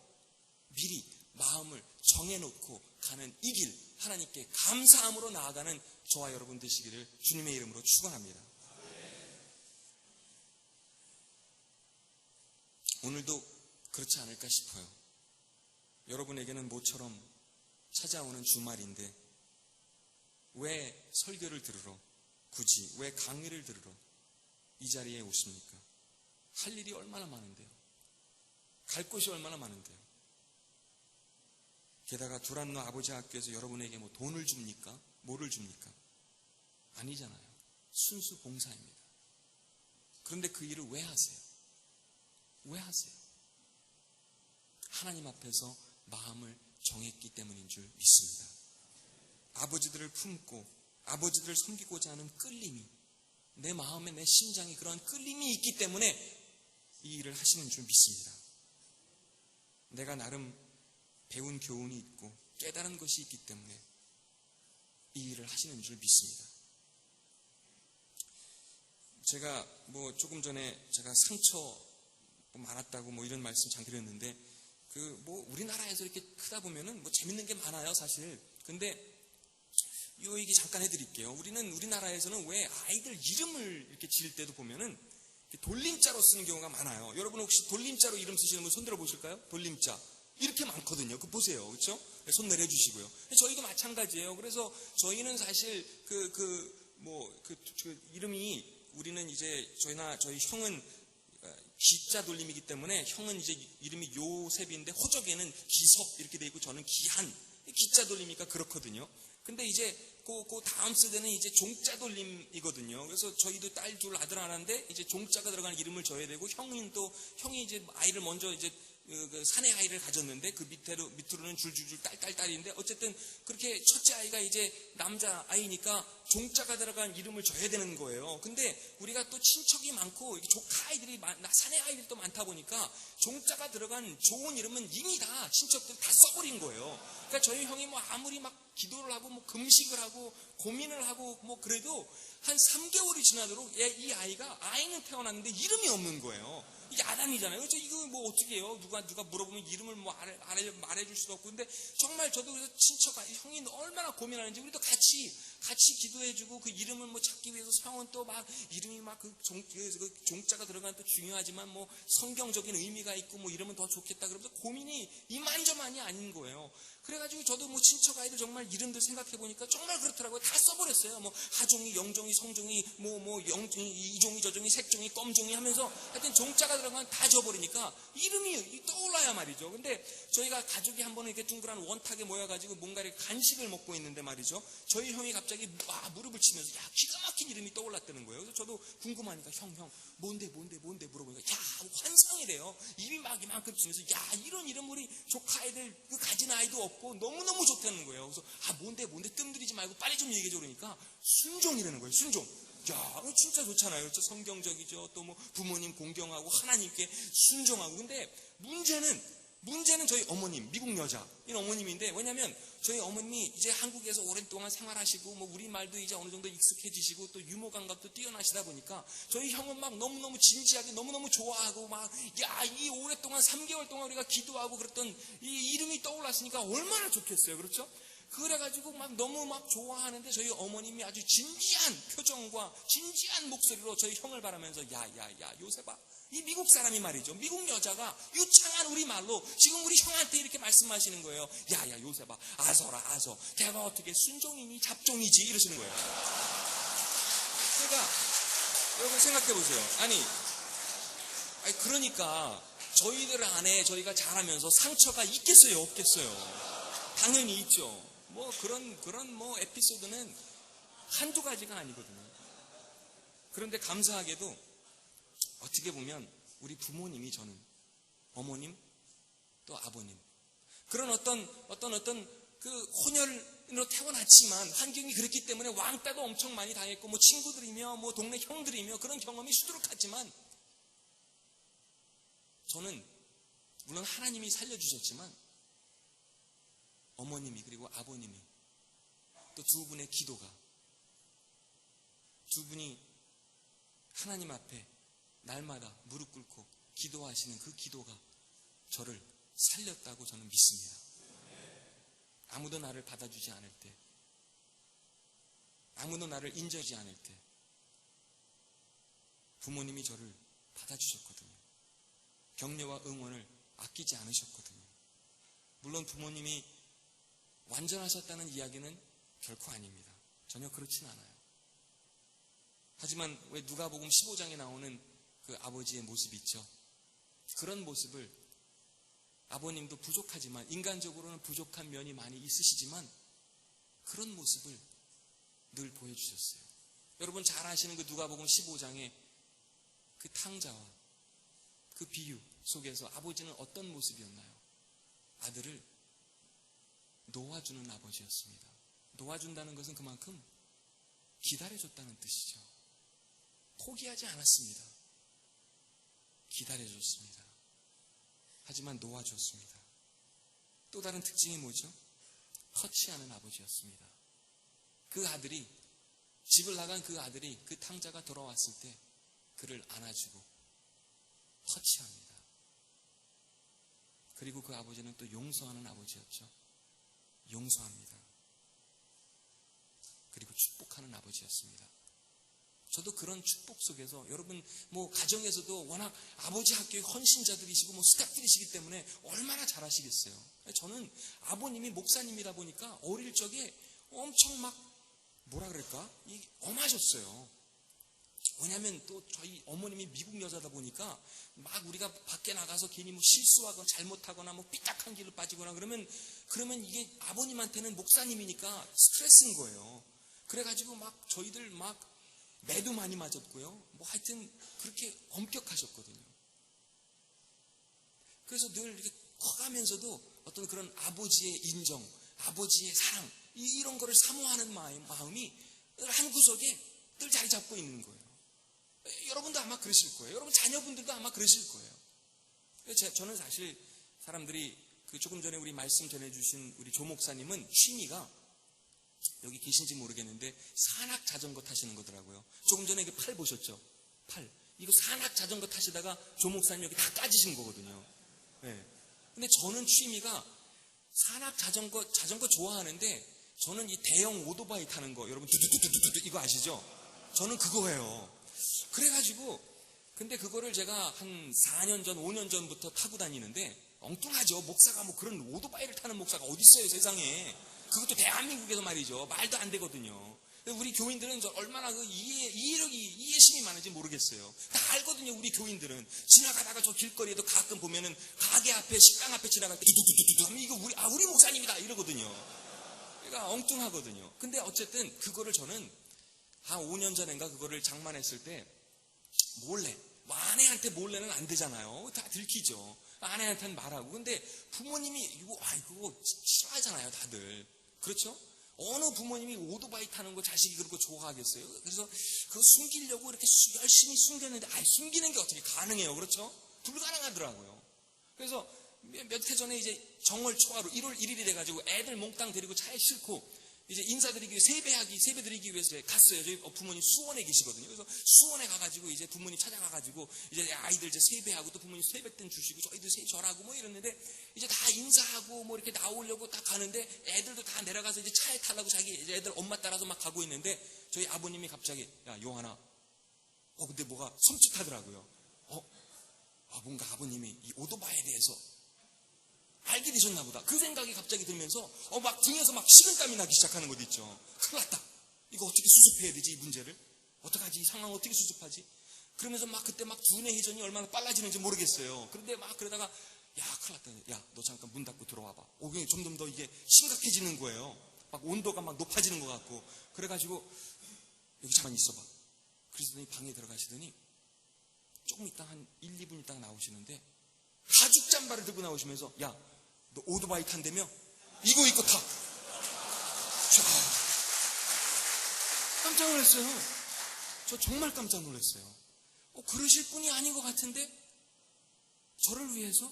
미리 마음을 정해놓고 가는 이 길 하나님께 감사함으로 나아가는 저와 여러분 되시기를 주님의 이름으로 축원합니다. 오늘도 그렇지 않을까 싶어요. 여러분에게는 모처럼 찾아오는 주말인데 왜 설교를 들으러 굳이 왜 강의를 들으러 이 자리에 오십니까? 할 일이 얼마나 많은데요. 갈 곳이 얼마나 많은데요. 게다가 두란노 아버지 학교에서 여러분에게 뭐 돈을 줍니까? 뭐를 줍니까? 아니잖아요. 순수 봉사입니다. 그런데 그 일을 왜 하세요? 왜 하세요? 하나님 앞에서 마음을 정했기 때문인 줄 믿습니다. 아버지들을 품고 아버지들을 섬기고자 하는 끌림이 내 마음에 내 심장에 그런 끌림이 있기 때문에 이 일을 하시는 줄 믿습니다. 내가 나름 배운 교훈이 있고 깨달은 것이 있기 때문에 이 일을 하시는 줄 믿습니다. 제가 뭐 조금 전에 제가 상처 많았다고 뭐 이런 말씀 잘 드렸는데 그 뭐 우리나라에서 이렇게 크다 보면은 뭐 재밌는 게 많아요 사실. 근데 요 얘기 잠깐 해드릴게요. 우리나라에서는 왜 아이들 이름을 이렇게 지을 때도 보면은 돌림자로 쓰는 경우가 많아요. 여러분 혹시 돌림자로 이름 쓰시는 분 손 들어 보실까요? 돌림자. 이렇게 많거든요. 그거 보세요. 그렇죠? 손 내려주시고요. 저희도 마찬가지예요. 그래서 저희는 사실 이름이 우리는 이제 저희 형은 기자 돌림이기 때문에 형은 이제 이름이 요셉인데 호적에는 기섭 이렇게 돼 있고 저는 기한 기자 돌림이니까 그렇거든요. 근데 이제 그 다음 세대는 이제 종자 돌림이거든요. 그래서 저희도 딸 둘 아들 하나인데 이제 종자가 들어가는 이름을 줘야 되고 형이 이제 아이를 먼저 이제 그 사내 아이를 가졌는데 그 밑으로는 줄줄줄 딸인데 어쨌든 그렇게 첫째 아이가 이제 남자 아이니까 종자가 들어간 이름을 줘야 되는 거예요. 근데 우리가 또 친척이 많고 조카 아이들이 사내 아이들도 많다 보니까 종자가 들어간 좋은 이름은 이미 다 친척들 다 써버린 거예요. 그러니까 저희 형이 뭐 아무리 막 기도를 하고 뭐 금식을 하고 고민을 하고 뭐 그래도 한 3개월이 지나도록 이 아이는 태어났는데 이름이 없는 거예요. 이게 아담이잖아요. 그래서 이거 뭐 어떻게 해요? 누가 물어보면 이름을 뭐 말해줄 수도 없고. 근데 정말 저도 그래서 형이 얼마나 고민하는지 우리도 같이 기도해주고 그 이름을 뭐 찾기 위해서 형은 또 막 이름이 막 그 종자가 들어간 또 중요하지만 뭐 성경적인 의미가 있고 뭐 이러면 더 좋겠다. 그러면서 고민이 이만저만이 아닌 거예요. 그래가지고 저도 뭐 친척 아이들 정말 이름들 생각해보니까 정말 그렇더라고요. 다 써버렸어요. 뭐 하종이, 영종이, 성종이, 뭐 영종이, 이종이, 저종이, 색종이, 껌종이 하면서 하여튼 종자가 들어가면 다 져버리니까 이름이 떠올라야 말이죠. 근데 저희가 가족이 한 번은 이렇게 둥그란 원탁에 모여가지고 뭔가 이렇게 간식을 먹고 있는데 말이죠. 저희 형이 갑자기 무릎을 치면서 기가 막힌 이름이 떠올랐다는 거예요. 그래서 저도 궁금하니까 형 뭔데 물어보니까 환상이래요. 입이 막 이만큼 치면서 이런 이름 우리 조카 애들 가진 아이도 없고 너무너무 좋다는 거예요. 그래서 뭔데 뜸들이지 말고 빨리 좀 얘기해줘 그러니까 순종이라는 거예요. 순종. 진짜 좋잖아요. 그렇죠? 성경적이죠. 또 뭐 부모님 공경하고 하나님께 순종하고. 근데 문제는 저희 어머님, 미국 여자인 어머님인데, 왜냐면 저희 어머님이 이제 한국에서 오랫동안 생활하시고 뭐 우리말도 이제 어느 정도 익숙해지시고 또 유머 감각도 뛰어나시다 보니까 저희 형은 막 너무너무 진지하게 너무너무 좋아하고 이 오랫동안 3개월 동안 우리가 기도하고 그랬던 이 이름이 떠올랐으니까 얼마나 좋겠어요. 그렇죠? 그래가지고 너무 좋아하는데 저희 어머님이 아주 진지한 표정과 진지한 목소리로 저희 형을 바라면서 요셉아, 이 미국 사람이 말이죠. 미국 여자가 유창한 우리말로 지금 우리 형한테 이렇게 말씀하시는 거예요. 요셉아, 아서 걔가 어떻게 순종이니 잡종이지 이러시는 거예요. 그러니까 여러분 생각해 보세요. 아니 그러니까 저희들 안에 저희가 자라면서 상처가 있겠어요, 없겠어요? 당연히 있죠. 뭐 그런 뭐 에피소드는 한두 가지가 아니거든요. 그런데 감사하게도 어떻게 보면 우리 부모님이 저는 어머님 또 아버님 그런 어떤 그 혼혈으로 태어났지만 환경이 그랬기 때문에 왕따도 엄청 많이 당했고 뭐 친구들이며 뭐 동네 형들이며 그런 경험이 수두룩하지만 저는 물론 하나님이 살려주셨지만 어머님이 그리고 아버님이 또 두 분의 기도가 두 분이 하나님 앞에 날마다 무릎 꿇고 기도하시는 그 기도가 저를 살렸다고 저는 믿습니다. 아무도 나를 받아주지 않을 때, 아무도 나를 인정하지 않을 때 부모님이 저를 받아주셨거든요. 격려와 응원을 아끼지 않으셨거든요. 물론 부모님이 완전하셨다는 이야기는 결코 아닙니다. 전혀 그렇진 않아요. 하지만 왜 누가복음 15장에 나오는 그 아버지의 모습이 있죠. 그런 모습을 아버님도 부족하지만 인간적으로는 부족한 면이 많이 있으시지만 그런 모습을 늘 보여주셨어요. 여러분 잘 아시는 그 누가복음 15장의 그 탕자와 그 비유 속에서 아버지는 어떤 모습이었나요? 아들을 놓아주는 아버지였습니다. 놓아준다는 것은 그만큼 기다려줬다는 뜻이죠. 포기하지 않았습니다. 기다려줬습니다. 하지만 놓아줬습니다. 또 다른 특징이 뭐죠? 터치하는 아버지였습니다. 그 아들이, 집을 나간 그 아들이 그 탕자가 돌아왔을 때 그를 안아주고 터치합니다. 그리고 그 아버지는 또 용서하는 아버지였죠. 용서합니다. 그리고 축복하는 아버지였습니다. 저도 그런 축복 속에서 여러분 뭐 가정에서도 워낙 아버지 학교의 헌신자들이시고 뭐 스태프들이시기 때문에 얼마나 잘하시겠어요. 저는 아버님이 목사님이다 보니까 어릴 적에 엄청 막 뭐라 그럴까? 엄하셨어요. 왜냐하면 또 저희 어머님이 미국 여자다 보니까 막 우리가 밖에 나가서 괜히 뭐 실수하거나 잘못하거나 뭐 삐딱한 길을 빠지거나 그러면 이게 아버님한테는 목사님이니까 스트레스인 거예요. 그래가지고 막 저희들 막 매도 많이 맞았고요. 뭐 하여튼 그렇게 엄격하셨거든요. 그래서 늘 이렇게 커가면서도 어떤 그런 아버지의 인정, 아버지의 사랑 이런 거를 사모하는 마음이 한 구석에 늘 자리 잡고 있는 거예요. 여러분도 아마 그러실 거예요. 여러분 자녀분들도 아마 그러실 거예요. 저는 사실 사람들이 그 조금 전에 우리 말씀 전해주신 우리 조 목사님은 취미가 여기 계신지 모르겠는데 산악 자전거 타시는 거더라고요. 조금 전에 그 팔 보셨죠? 팔. 이거 산악 자전거 타시다가 조 목사님 여기 다 까지신 거거든요. 네. 근데 저는 취미가 산악 자전거 좋아하는데 저는 이 대형 오토바이 타는 거 여러분 두두두두두 이거 아시죠? 저는 그거예요. 그래가지고 근데 그거를 제가 한 4년 전, 5년 전부터 타고 다니는데 엉뚱하죠. 목사가 뭐 그런 오토바이를 타는 목사가 어디 있어요 세상에. 그것도 대한민국에서 말이죠. 말도 안 되거든요. 우리 교인들은 얼마나 그 이해심이 많은지 모르겠어요. 다 알거든요. 우리 교인들은 지나가다가 저 길거리에도 가끔 보면은 가게 앞에 식당 앞에 지나갈 때 두두두두두 하면 이거 우리 목사님이다 이러거든요. 그러니까 엉뚱하거든요. 근데 어쨌든 그거를 저는 한 5년 전인가 그거를 장만했을 때 몰래 아내한테 몰래는 안 되잖아요. 다 들키죠. 아내한테는 말하고. 근데 부모님이 이거 싫어하잖아요, 다들. 그렇죠? 어느 부모님이 오토바이 타는 거 자식이 그렇게 좋아하겠어요? 그래서 그거 숨기려고 이렇게 열심히 숨겼는데, 숨기는 게 어떻게 가능해요? 그렇죠? 불가능하더라고요. 그래서 몇 해 전에 이제 정월 초하루 1월 1일이 돼가지고 애들 몽땅 데리고 차에 싣고 이제 인사드리기 위해 세배 드리기 위해서 갔어요. 저희 부모님 수원에 계시거든요. 그래서 수원에 가가지고 이제 부모님 찾아가가지고 이제 아이들 이제 세배하고 또 부모님 세뱃돈 주시고 저희도 절하고 뭐 이랬는데 이제 다 인사하고 뭐 이렇게 나오려고 딱 가는데 애들도 다 내려가서 이제 차에 타려고 자기 이제 애들 엄마 따라서 막 가고 있는데 저희 아버님이 갑자기 야 요한아, 근데 뭐가 섬찟하더라고요. 뭔가 아버님이 이 오토바이에 대해서 알게 되셨나 보다. 그 생각이 갑자기 들면서 막 등에서 막 식은땀이 나기 시작하는 것 있죠. 큰일 났다. 이거 어떻게 수습해야 되지 이 문제를? 어떡하지? 이 상황 어떻게 수습하지? 그러면서 막 그때 막 두뇌 회전이 얼마나 빨라지는지 모르겠어요. 그런데 막 그러다가 야 큰일 났다. 야 너 잠깐 문 닫고 들어와봐. 점점 더 이게 심각해지는 거예요. 막 온도가 막 높아지는 것 같고. 그래가지고 여기 잠깐 있어봐. 그러더니 방에 들어가시더니 조금 있다 한 1, 2분 있다가 나오시는데 가죽 잠바를 들고 나오시면서 야 너 오토바이 탄다며? 이거 입고 타. 자, 깜짝 놀랐어요. 저 정말 깜짝 놀랐어요. 그러실 분이 아닌 것 같은데 저를 위해서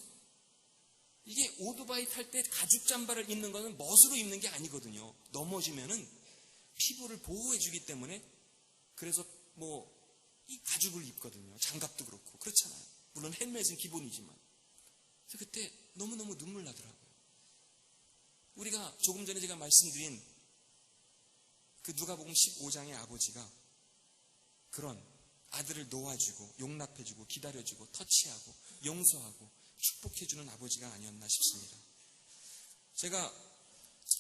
이게 오토바이 탈 때 가죽 잠바를 입는 거는 멋으로 입는 게 아니거든요. 넘어지면은 피부를 보호해 주기 때문에 그래서 이 가죽을 입거든요. 장갑도 그렇고 그렇잖아요. 물론 헬멧은 기본이지만. 그래서 그때 너무너무 눈물 나더라고요. 우리가 조금 전에 제가 말씀드린 그 누가복음 15장의 아버지가 그런 아들을 놓아주고 용납해주고 기다려주고 터치하고 용서하고 축복해주는 아버지가 아니었나 싶습니다. 제가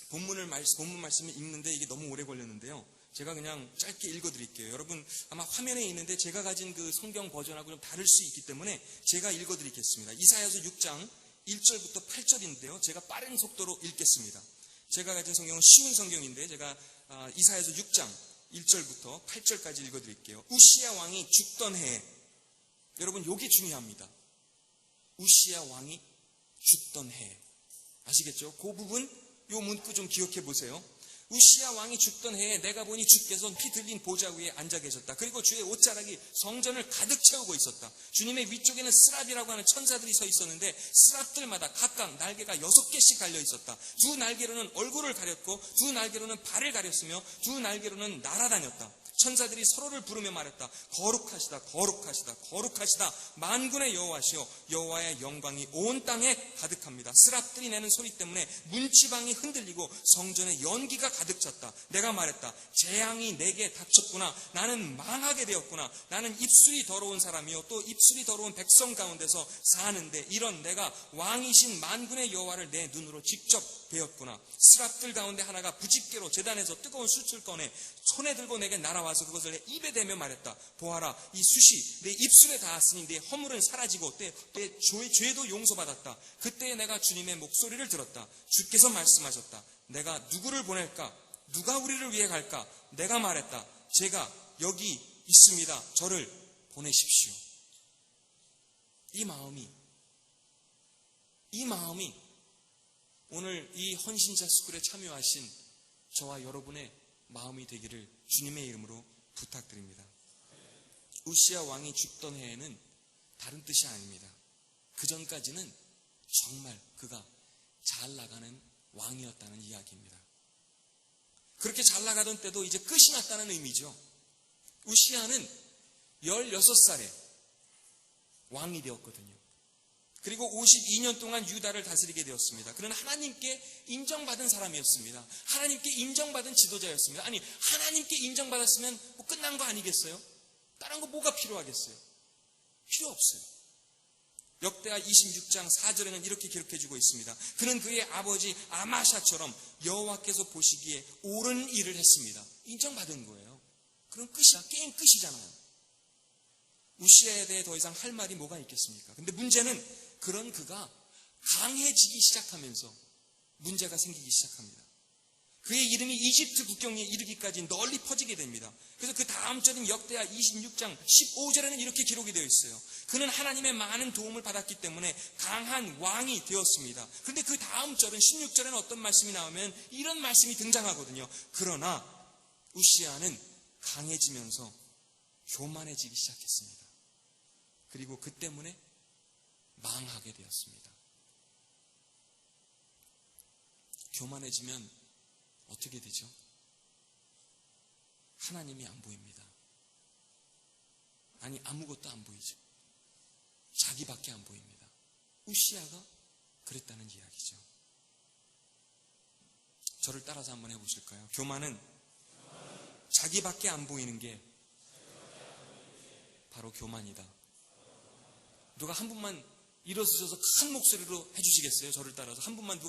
본문 말씀을 읽는데 이게 너무 오래 걸렸는데요. 제가 그냥 짧게 읽어드릴게요. 여러분 아마 화면에 있는데 제가 가진 그 성경 버전하고 좀 다를 수 있기 때문에 제가 읽어드리겠습니다. 이사야서 6장 1절부터 8절인데요. 제가 빠른 속도로 읽겠습니다. 제가 가진 성경은 쉬운 성경인데 제가 이사야서 6장 1절부터 8절까지 읽어드릴게요. 우시야 왕이 죽던 해에, 여러분 요게 중요합니다. 우시야 왕이 죽던 해에, 아시겠죠? 그 부분 요 문구 좀 기억해 보세요. 우시야 왕이 죽던 해에 내가 보니 주께서 피 들린 보좌 위에 앉아 계셨다. 그리고 주의 옷자락이 성전을 가득 채우고 있었다. 주님의 위쪽에는 스랍이라고 하는 천사들이 서 있었는데 스랍들마다 각각 날개가 6개씩 달려 있었다. 두 날개로는 얼굴을 가렸고 두 날개로는 발을 가렸으며 두 날개로는 날아다녔다. 천사들이 서로를 부르며 말했다. 거룩하시다, 거룩하시다, 거룩하시다. 만군의 여호와시오. 여호와의 영광이 온 땅에 가득합니다. 스랍들이 내는 소리 때문에 문지방이 흔들리고 성전에 연기가 가득 찼다. 내가 말했다. 재앙이 내게 닥쳤구나. 나는 망하게 되었구나. 나는 입술이 더러운 사람이요 또 입술이 더러운 백성 가운데서 사는데 이런 내가 왕이신 만군의 여호와를 내 눈으로 직접 배웠구나. 스랍들 가운데 하나가 부집개로 제단에서 뜨거운 숯을 꺼내 손에 들고 내게 날아와서 그것을 내 입에 대며 말했다. 보아라, 이 숯이 내 입술에 닿았으니 내 허물은 사라지고 내 죄도 용서받았다. 그때 내가 주님의 목소리를 들었다. 주께서 말씀하셨다. 내가 누구를 보낼까? 누가 우리를 위해 갈까? 내가 말했다. 제가 여기 있습니다. 저를 보내십시오. 이 마음이 오늘 이 헌신자 스쿨에 참여하신 저와 여러분의 마음이 되기를 주님의 이름으로 부탁드립니다. 우시야 왕이 죽던 해에는 다른 뜻이 아닙니다. 그 전까지는 정말 그가 잘 나가는 왕이었다는 이야기입니다. 그렇게 잘 나가던 때도 이제 끝이 났다는 의미죠. 우시야는 16살에 왕이 되었거든요. 그리고 52년 동안 유다를 다스리게 되었습니다. 그는 하나님께 인정받은 사람이었습니다. 하나님께 인정받은 지도자였습니다. 아니, 하나님께 인정받았으면 끝난 거 아니겠어요? 다른 거 뭐가 필요하겠어요? 필요 없어요. 역대하 26장 4절에는 이렇게 기록해주고 있습니다. 그는 그의 아버지 아마샤처럼 여호와께서 보시기에 옳은 일을 했습니다. 인정받은 거예요. 그럼 끝이야. 게임 끝이잖아요. 우시야에 대해 더 이상 할 말이 뭐가 있겠습니까? 근데 문제는 그런 그가 강해지기 시작하면서 문제가 생기기 시작합니다. 그의 이름이 이집트 국경에 이르기까지 널리 퍼지게 됩니다. 그래서 그 다음 절인 역대하 26장 15절에는 이렇게 기록이 되어 있어요. 그는 하나님의 많은 도움을 받았기 때문에 강한 왕이 되었습니다. 그런데 그 다음 절은 16절에는 어떤 말씀이 나오면 이런 말씀이 등장하거든요. 그러나 우시야는 강해지면서 교만해지기 시작했습니다. 그리고 그 때문에 망하게 되었습니다. 교만해지면 어떻게 되죠? 하나님이 안 보입니다. 아니, 아무것도 안 보이죠. 자기밖에 안 보입니다. 우시야가 그랬다는 이야기죠. 저를 따라서 한번 해보실까요? 교만은 자기밖에 안 보이는 게 바로 교만이다. 누가 한 분만 일어서셔서 큰 목소리로 해주시겠어요? 저를 따라서 한 분만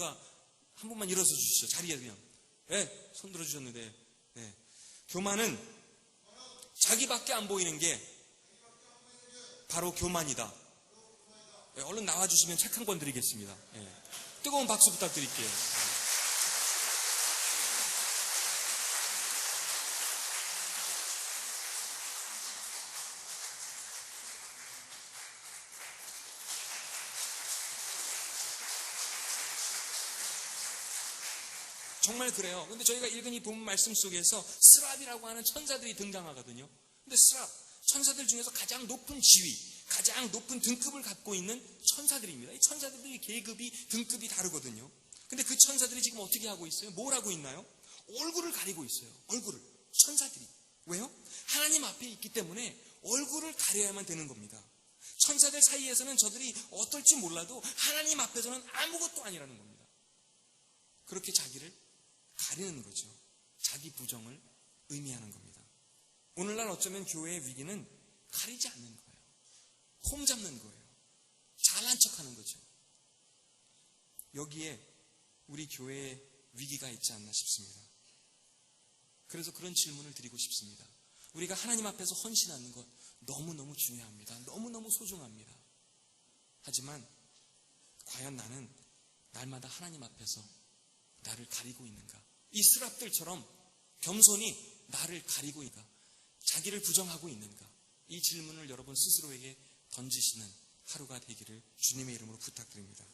일어서 주시죠. 자리에 그냥. 네, 손 들어주셨는데. 네. 교만은 자기밖에 안 보이는 게 바로 교만이다. 네, 얼른 나와주시면 책 한 권 드리겠습니다. 네. 뜨거운 박수 부탁드릴게요. 정말 그래요. 근데 저희가 읽은 이 본문 말씀 속에서 스랍이라고 하는 천사들이 등장하거든요. 근데 스랍, 천사들 중에서 가장 높은 지위, 가장 높은 등급을 갖고 있는 천사들입니다. 이 천사들의 계급이, 등급이 다르거든요. 근데 그 천사들이 지금 어떻게 하고 있어요? 뭘 하고 있나요? 얼굴을 가리고 있어요. 얼굴을. 천사들이. 왜요? 하나님 앞에 있기 때문에 얼굴을 가려야만 되는 겁니다. 천사들 사이에서는 저들이 어떨지 몰라도 하나님 앞에서는 아무것도 아니라는 겁니다. 그렇게 자기를 가리는 거죠. 자기 부정을 의미하는 겁니다. 오늘날 어쩌면 교회의 위기는 가리지 않는 거예요. 폼 잡는 거예요. 잘난 척하는 거죠. 여기에 우리 교회의 위기가 있지 않나 싶습니다. 그래서 그런 질문을 드리고 싶습니다. 우리가 하나님 앞에서 헌신하는 것 너무너무 중요합니다. 너무너무 소중합니다. 하지만 과연 나는 날마다 하나님 앞에서 나를 가리고 있는가? 이 스랍들처럼 겸손히 나를 가리고 있는가? 자기를 부정하고 있는가? 이 질문을 여러분 스스로에게 던지시는 하루가 되기를 주님의 이름으로 부탁드립니다.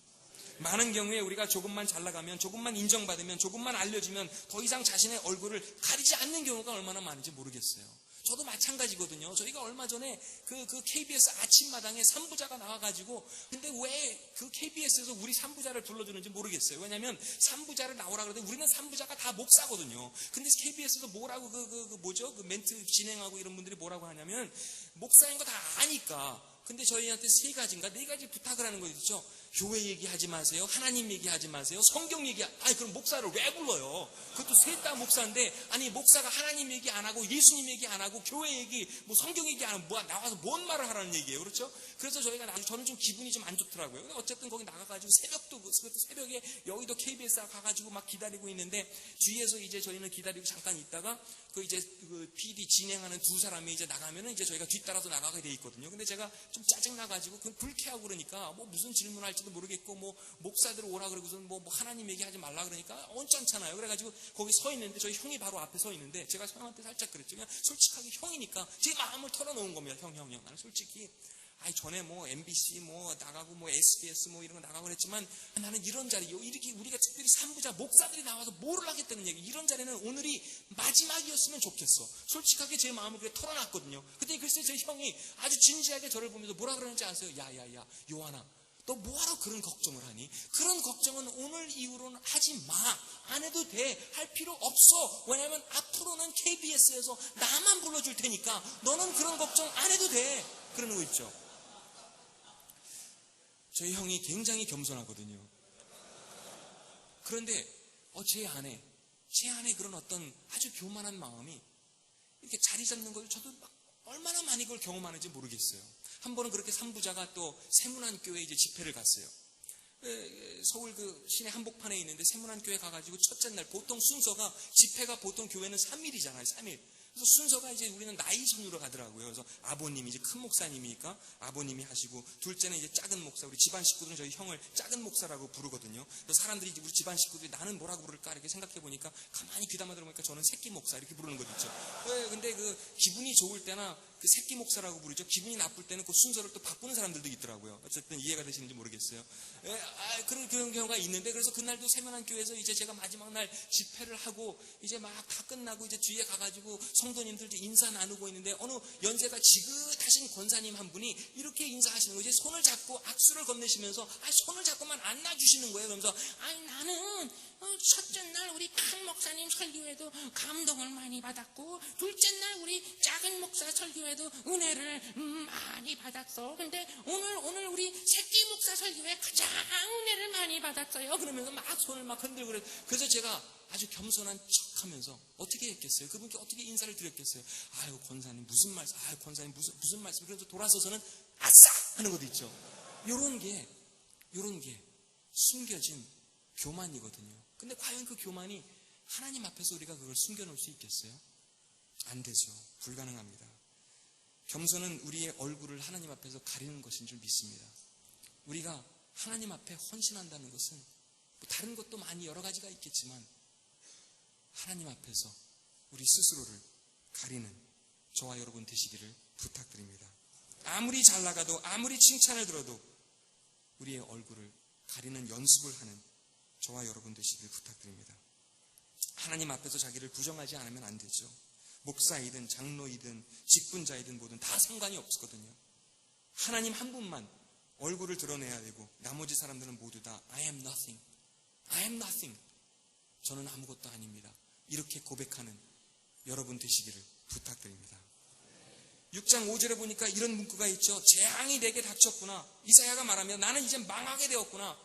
많은 경우에 우리가 조금만 잘 나가면, 조금만 인정받으면, 조금만 알려지면 더 이상 자신의 얼굴을 가리지 않는 경우가 얼마나 많은지 모르겠어요. 저도 마찬가지거든요. 저희가 얼마 전에 그 KBS 아침마당에 산부자가 나와가지고, 근데 왜 그 KBS에서 우리 산부자를 불러주는지 모르겠어요. 왜냐면 산부자를 나오라 그러는데 우리는 산부자가 다 목사거든요. 근데 KBS에서 뭐라고 그 멘트 진행하고 이런 분들이 뭐라고 하냐면, 목사인 거 다 아니까. 근데 저희한테 3가지인가 4가지 부탁을 하는 거 있죠. 교회 얘기하지 마세요. 하나님 얘기하지 마세요. 성경 아니 그럼 목사를 왜 불러요? 그것도 셋 다 목사인데, 아니 목사가 하나님 얘기 안 하고 예수님 얘기 안 하고 교회 얘기, 뭐 성경 얘기 안 하고 나와서 뭔 말을 하라는 얘기예요. 그렇죠? 그래서 저는 좀 기분이 좀 안 좋더라고요. 근데 어쨌든 거기 나가가지고 그것도 새벽에 여의도 KBS 가가지고 막 기다리고 있는데, 뒤에서 이제 저희는 기다리고 잠깐 있다가 그 PD 진행하는 2사람이 이제 나가면은 이제 저희가 뒤따라서 나가게 돼 있거든요. 근데 제가 좀 짜증나가지고 그 불쾌하고 그러니까 뭐 무슨 질문할지도 모르겠고, 뭐 목사들 오라 그러고서는 뭐 하나님 얘기하지 말라 그러니까 언짢잖아요. 그래가지고 거기 서 있는데 저희 형이 바로 앞에 서 있는데, 제가 형한테 살짝 그랬죠. 그냥 솔직하게 형이니까 제 마음을 털어놓은 겁니다. 형. 나는 솔직히 전에 뭐 MBC 뭐 나가고 뭐 SBS 뭐 이런 거 나가고 그랬지만, 나는 이런 자리, 이렇게 우리가 특별히 산부자 목사들이 나와서 뭐를 하겠다는 얘기, 이런 자리는 오늘이 마지막이었으면 좋겠어. 솔직하게 제 마음을 그렇게 털어놨거든요. 근데 글쎄 제 형이 아주 진지하게 저를 보면서 뭐라 그러는지 아세요? 야 요한아, 너 뭐하러 그런 걱정을 하니? 그런 걱정은 오늘 이후로는 하지 마. 안 해도 돼. 할 필요 없어. 왜냐면 앞으로는 KBS에서 나만 불러줄 테니까 너는 그런 걱정 안 해도 돼. 그러는 거 있죠. 저희 형이 굉장히 겸손하거든요. 그런데 제 안에 그런 어떤 아주 교만한 마음이 이렇게 자리 잡는 걸 저도 막 얼마나 많이 그걸 경험하는지 모르겠어요. 한 번은 그렇게 산부자가 또 세문안교회 이제 집회를 갔어요. 서울 그 시내 한복판에 있는데 세문안교회 가가지고 첫째 날, 보통 순서가, 집회가 보통 교회는 3일이잖아요. 3일. 그래서 순서가 이제 우리는 나이 순으로 가더라고요. 그래서 아버님이 이제 큰 목사님이니까 아버님이 하시고, 둘째는 이제 작은 목사, 우리 집안 식구들은 저희 형을 작은 목사라고 부르거든요. 그래서 사람들이 이제 우리 집안 식구들이 나는 뭐라고 부를까 이렇게 생각해 보니까, 가만히 귀담아 들어보니까 저는 새끼 목사 이렇게 부르는 것 있죠. 근데 그 기분이 좋을 때나 그 새끼 목사라고 부르죠. 기분이 나쁠 때는 그 순서를 또 바꾸는 사람들도 있더라고요. 어쨌든 이해가 되시는지 모르겠어요. 그런 경우가 있는데, 그래서 그날도 세면안교회에서 이제 제가 마지막 날 집회를 하고 이제 막 다 끝나고 이제 뒤에 가가지고 성도님들도 인사 나누고 있는데, 어느 연세가 지긋하신 권사님 한 분이 이렇게 인사하시는 거예요. 이제 손을 잡고 악수를 건네시면서 손을 잡고만 안아주시는 거예요. 그러면서 나는 첫째 날 우리 큰 목사님 설교에도 감동을 많이 받았고, 둘째 날 우리 작은 목사 설교에도 은혜를 많이 받았어. 근데 오늘 우리 새끼 목사 설교에 가장 은혜를 많이 받았어요. 그러면서 막 손을 막 흔들고 그래서 제가 아주 겸손한 척하면서 어떻게 했겠어요? 그분께 어떻게 인사를 드렸겠어요? 아유 권사님 무슨 말씀? 아유 권사님 무슨 말씀? 그래서 돌아서서는 아싸 하는 것도 있죠. 요런 게 숨겨진 교만이거든요. 근데 과연 그 교만이 하나님 앞에서 우리가 그걸 숨겨놓을 수 있겠어요? 안 되죠. 불가능합니다. 겸손은 우리의 얼굴을 하나님 앞에서 가리는 것인 줄 믿습니다. 우리가 하나님 앞에 헌신한다는 것은 뭐 다른 것도 많이 여러 가지가 있겠지만, 하나님 앞에서 우리 스스로를 가리는 저와 여러분 되시기를 부탁드립니다. 아무리 잘 나가도, 아무리 칭찬을 들어도 우리의 얼굴을 가리는 연습을 하는 저와 여러분 되시길 부탁드립니다. 하나님 앞에서 자기를 부정하지 않으면 안 되죠. 목사이든 장로이든 직분자이든 뭐든 다 상관이 없거든요. 하나님 한 분만 얼굴을 드러내야 되고 나머지 사람들은 모두 다 I am nothing, I am nothing, 저는 아무것도 아닙니다, 이렇게 고백하는 여러분 되시기를 부탁드립니다. 6장 5절에 보니까 이런 문구가 있죠. 재앙이 내게 닥쳤구나. 이사야가 말하며 나는 이제 망하게 되었구나.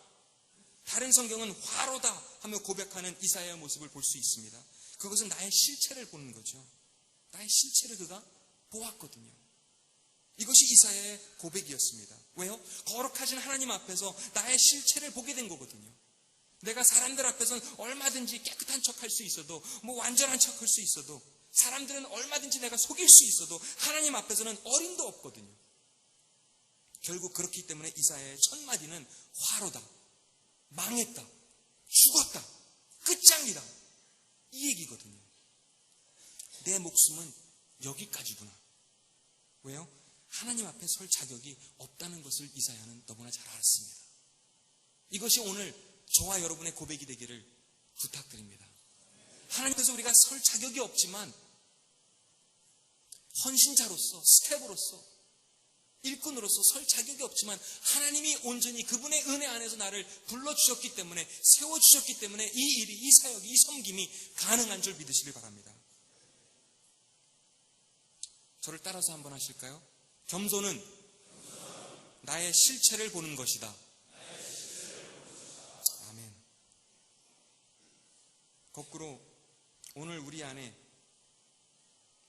다른 성경은 화로다 하며 고백하는 이사야의 모습을 볼 수 있습니다. 그것은 나의 실체를 보는 거죠. 나의 실체를 그가 보았거든요. 이것이 이사야의 고백이었습니다. 왜요? 거룩하신 하나님 앞에서 나의 실체를 보게 된 거거든요. 내가 사람들 앞에서는 얼마든지 깨끗한 척할 수 있어도, 뭐 완전한 척할 수 있어도, 사람들은 얼마든지 내가 속일 수 있어도 하나님 앞에서는 어림도 없거든요. 결국 그렇기 때문에 이사야의 첫 마디는 화로다, 망했다, 죽었다, 끝장이다, 이 얘기거든요. 내 목숨은 여기까지구나. 왜요? 하나님 앞에 설 자격이 없다는 것을 이사야는 너무나 잘 알았습니다. 이것이 오늘 저와 여러분의 고백이 되기를 부탁드립니다. 하나님께서 우리가 설 자격이 없지만 헌신자로서, 스텝으로서, 일꾼으로서 설 자격이 없지만 하나님이 온전히 그분의 은혜 안에서 나를 불러주셨기 때문에, 세워주셨기 때문에 이 일이, 이 사역이, 이 섬김이 가능한 줄 믿으시길 바랍니다. 저를 따라서 한번 하실까요? 겸손은 나의 실체를 보는 것이다. 아멘. 거꾸로 오늘 우리 안에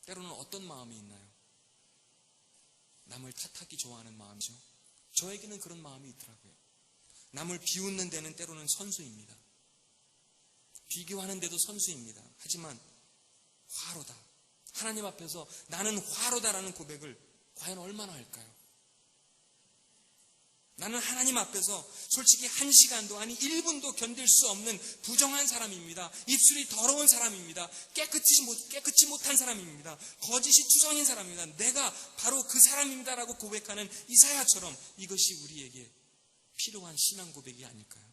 때로는 어떤 마음이 있나요? 남을 탓하기 좋아하는 마음이죠. 저에게는 그런 마음이 있더라고요. 남을 비웃는 데는 때로는 선수입니다. 비교하는 데도 선수입니다. 하지만 화로다, 하나님 앞에서 나는 화로다라는 고백을 과연 얼마나 할까요? 나는 하나님 앞에서 솔직히 1시간도 아니 1분도 견딜 수 없는 부정한 사람입니다. 입술이 더러운 사람입니다. 깨끗이 못한 사람입니다. 거짓이 투성인 사람입니다. 내가 바로 그 사람입니다라고 고백하는 이사야처럼 이것이 우리에게 필요한 신앙 고백이 아닐까요?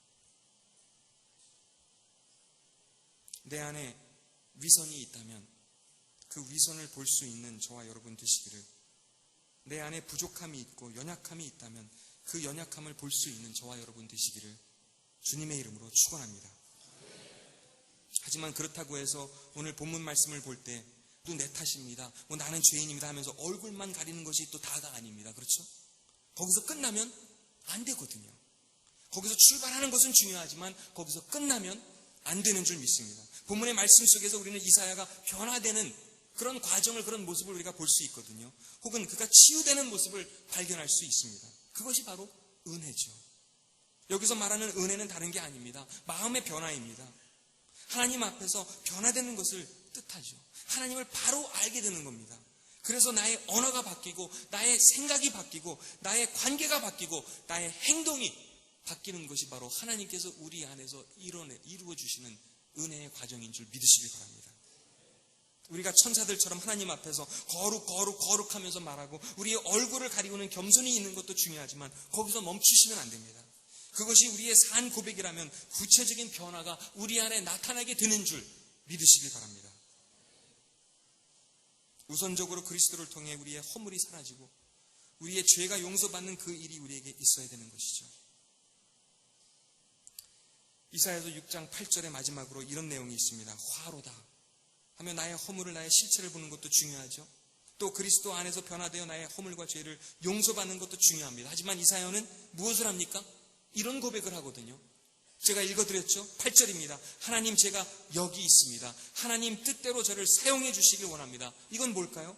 내 안에 위선이 있다면 그 위선을 볼 수 있는 저와 여러분 되시기를, 내 안에 부족함이 있고 연약함이 있다면 그 연약함을 볼 수 있는 저와 여러분 되시기를 주님의 이름으로 축원합니다. 하지만 그렇다고 해서 오늘 본문 말씀을 볼 때 또 내 탓입니다, 뭐 나는 죄인입니다 하면서 얼굴만 가리는 것이 또 다가 아닙니다. 그렇죠? 거기서 끝나면 안 되거든요. 거기서 출발하는 것은 중요하지만 거기서 끝나면 안 되는 줄 믿습니다. 본문의 말씀 속에서 우리는 이사야가 변화되는 그런 과정을, 그런 모습을 우리가 볼 수 있거든요. 혹은 그가 치유되는 모습을 발견할 수 있습니다. 그것이 바로 은혜죠. 여기서 말하는 은혜는 다른 게 아닙니다. 마음의 변화입니다. 하나님 앞에서 변화되는 것을 뜻하죠. 하나님을 바로 알게 되는 겁니다. 그래서 나의 언어가 바뀌고, 나의 생각이 바뀌고, 나의 관계가 바뀌고, 나의 행동이 바뀌는 것이 바로 하나님께서 우리 안에서 이루어 주시는 은혜의 과정인 줄 믿으시길 바랍니다. 우리가 천사들처럼 하나님 앞에서 거룩하면서 말하고 우리의 얼굴을 가리고는 겸손히 있는 것도 중요하지만 거기서 멈추시면 안 됩니다. 그것이 우리의 산 고백이라면 구체적인 변화가 우리 안에 나타나게 되는 줄 믿으시길 바랍니다. 우선적으로 그리스도를 통해 우리의 허물이 사라지고 우리의 죄가 용서받는 그 일이 우리에게 있어야 되는 것이죠. 이사야서 6장 8절의 마지막으로 이런 내용이 있습니다. 화로다 하며 나의 허물을, 나의 실체를 보는 것도 중요하죠. 또 그리스도 안에서 변화되어 나의 허물과 죄를 용서받는 것도 중요합니다. 하지만 이사야는 무엇을 합니까? 이런 고백을 하거든요. 제가 읽어드렸죠? 8절입니다. 하나님, 제가 여기 있습니다. 하나님 뜻대로 저를 사용해 주시길 원합니다. 이건 뭘까요?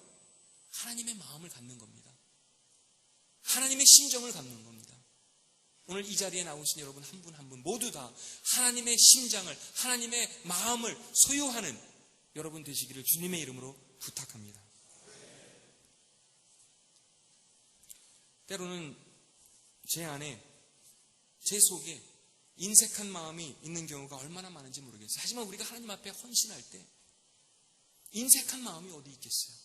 하나님의 마음을 갖는 겁니다. 하나님의 심정을 갖는 겁니다. 오늘 이 자리에 나오신 여러분 한 분 한 분 모두 다 하나님의 심장을, 하나님의 마음을 소유하는 여러분 되시기를 주님의 이름으로 부탁합니다. 때로는 제 안에, 제 속에 인색한 마음이 있는 경우가 얼마나 많은지 모르겠어요. 하지만 우리가 하나님 앞에 헌신할 때 인색한 마음이 어디 있겠어요?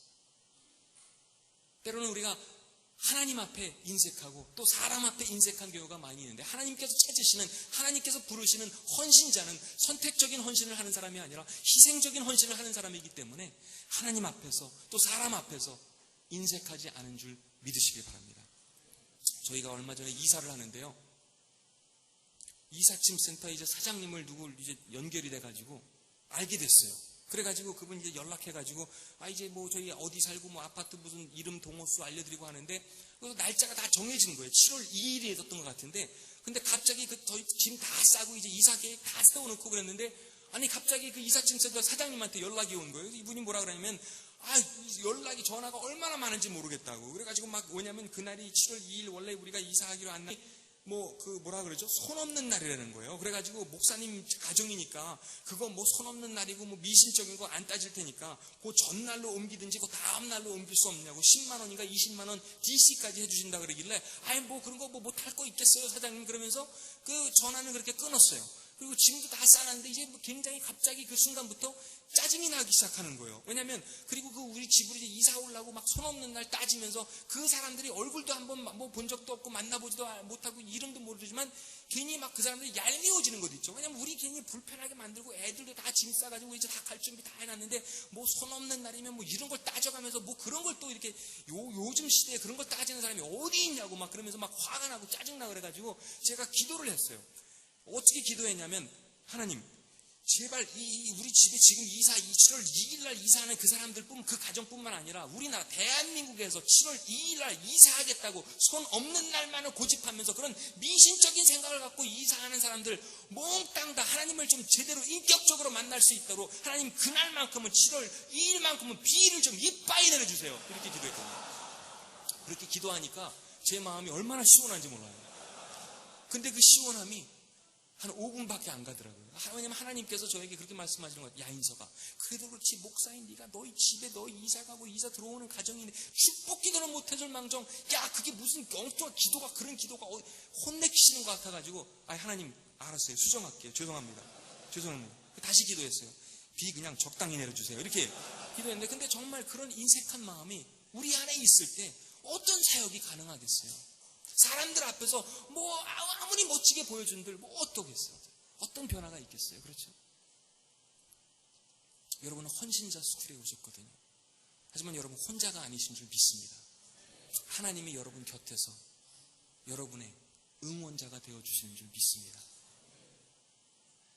때로는 우리가 하나님 앞에 인색하고 또 사람 앞에 인색한 경우가 많이 있는데, 하나님께서 찾으시는, 하나님께서 부르시는 헌신자는 선택적인 헌신을 하는 사람이 아니라 희생적인 헌신을 하는 사람이기 때문에 하나님 앞에서 또 사람 앞에서 인색하지 않은 줄 믿으시길 바랍니다. 저희가 얼마 전에 이사를 하는데요, 이삿짐 센터 이제 사장님을 누굴 이제 연결이 돼가지고 알게 됐어요. 그래가지고 그분 이제 연락해가지고, 이제 뭐 저희 어디 살고 뭐 아파트 무슨 이름 동호수 알려드리고 하는데, 그래서 날짜가 다 정해진 거예요. 7월 2일이 있었던 것 같은데, 근데 갑자기 저희 짐 다 싸고 이제 이사 계획 다 세워놓고 그랬는데, 아니 갑자기 그 이삿짐 센터 사장님한테 연락이 온 거예요. 이분이 뭐라 그러냐면, 연락이 전화가 얼마나 많은지 모르겠다고. 그래가지고 막 뭐냐면 그날이 7월 2일 원래 우리가 이사하기로 한 날, 뭐라 그러죠? 손 없는 날이라는 거예요. 그래가지고 목사님 가정이니까 그거 뭐 손 없는 날이고 뭐 미신적인 거 안 따질 테니까 그 전날로 옮기든지 그 다음 날로 옮길 수 없냐고, 10만 원인가 20만 원 DC까지 해주신다 그러길래, 뭐 그런 거 못할 거 있겠어요 사장님, 그러면서 그 전화는 그렇게 끊었어요. 그리고 짐도 다 싸놨는데 이제 굉장히 갑자기 그 순간부터 짜증이 나기 시작하는 거예요. 왜냐면 그리고 그 우리 집으로 이제 이사 오려고 막 손 없는 날 따지면서 그 사람들이 얼굴도 한번 뭐 본 적도 없고 만나보지도 못하고 이름도 모르지만 괜히 막 그 사람들이 얄미워지는 것도 있죠. 왜냐면 우리 괜히 불편하게 만들고 애들도 다 짐 싸가지고 이제 다 갈 준비 다 해놨는데 뭐 손 없는 날이면 뭐 이런 걸 따져가면서 뭐 그런 걸 또 이렇게 요즘 시대에 그런 걸 따지는 사람이 어디 있냐고 막 그러면서 막 화가 나고 짜증나 그래가지고 제가 기도를 했어요. 어떻게 기도했냐면, 하나님 제발 우리 집에 지금 7월 2일 날 이사하는 그 사람들뿐, 그 가정뿐만 아니라 우리나라 대한민국에서 7월 2일 날 이사하겠다고 손 없는 날만을 고집하면서 그런 미신적인 생각을 갖고 이사하는 사람들 몽땅 다 하나님을 좀 제대로 인격적으로 만날 수 있도록 하나님 그날만큼은 7월 2일만큼은 비를 좀 이빠이 내려주세요. 이렇게 기도했거든요. 그렇게 기도하니까 제 마음이 얼마나 시원한지 몰라요. 근데 그 시원함이 한 5분밖에 안 가더라고요. 왜냐면 하나님께서 저에게 그렇게 말씀하시는 거예요. 야 인석아, 그래도 그렇지 목사인 네가 너희 집에 너희 이사 가고 이사 들어오는 가정인데 축복 기도는 못 해줄 망정, 야 그게 무슨 엉뚱한 기도가, 그런 기도가 혼내키시는 것 같아가지고, 하나님 알았어요, 수정할게요, 죄송합니다. 다시 기도했어요. 비 그냥 적당히 내려주세요, 이렇게 기도했는데, 근데 정말 그런 인색한 마음이 우리 안에 있을 때 어떤 사역이 가능하겠어요? 사람들 앞에서 뭐 아무리 멋지게 보여준들 뭐 어떠겠어요? 어떤 변화가 있겠어요? 그렇죠? 여러분은 헌신자 스쿨에 오셨거든요. 하지만 여러분 혼자가 아니신 줄 믿습니다. 하나님이 여러분 곁에서 여러분의 응원자가 되어주시는 줄 믿습니다.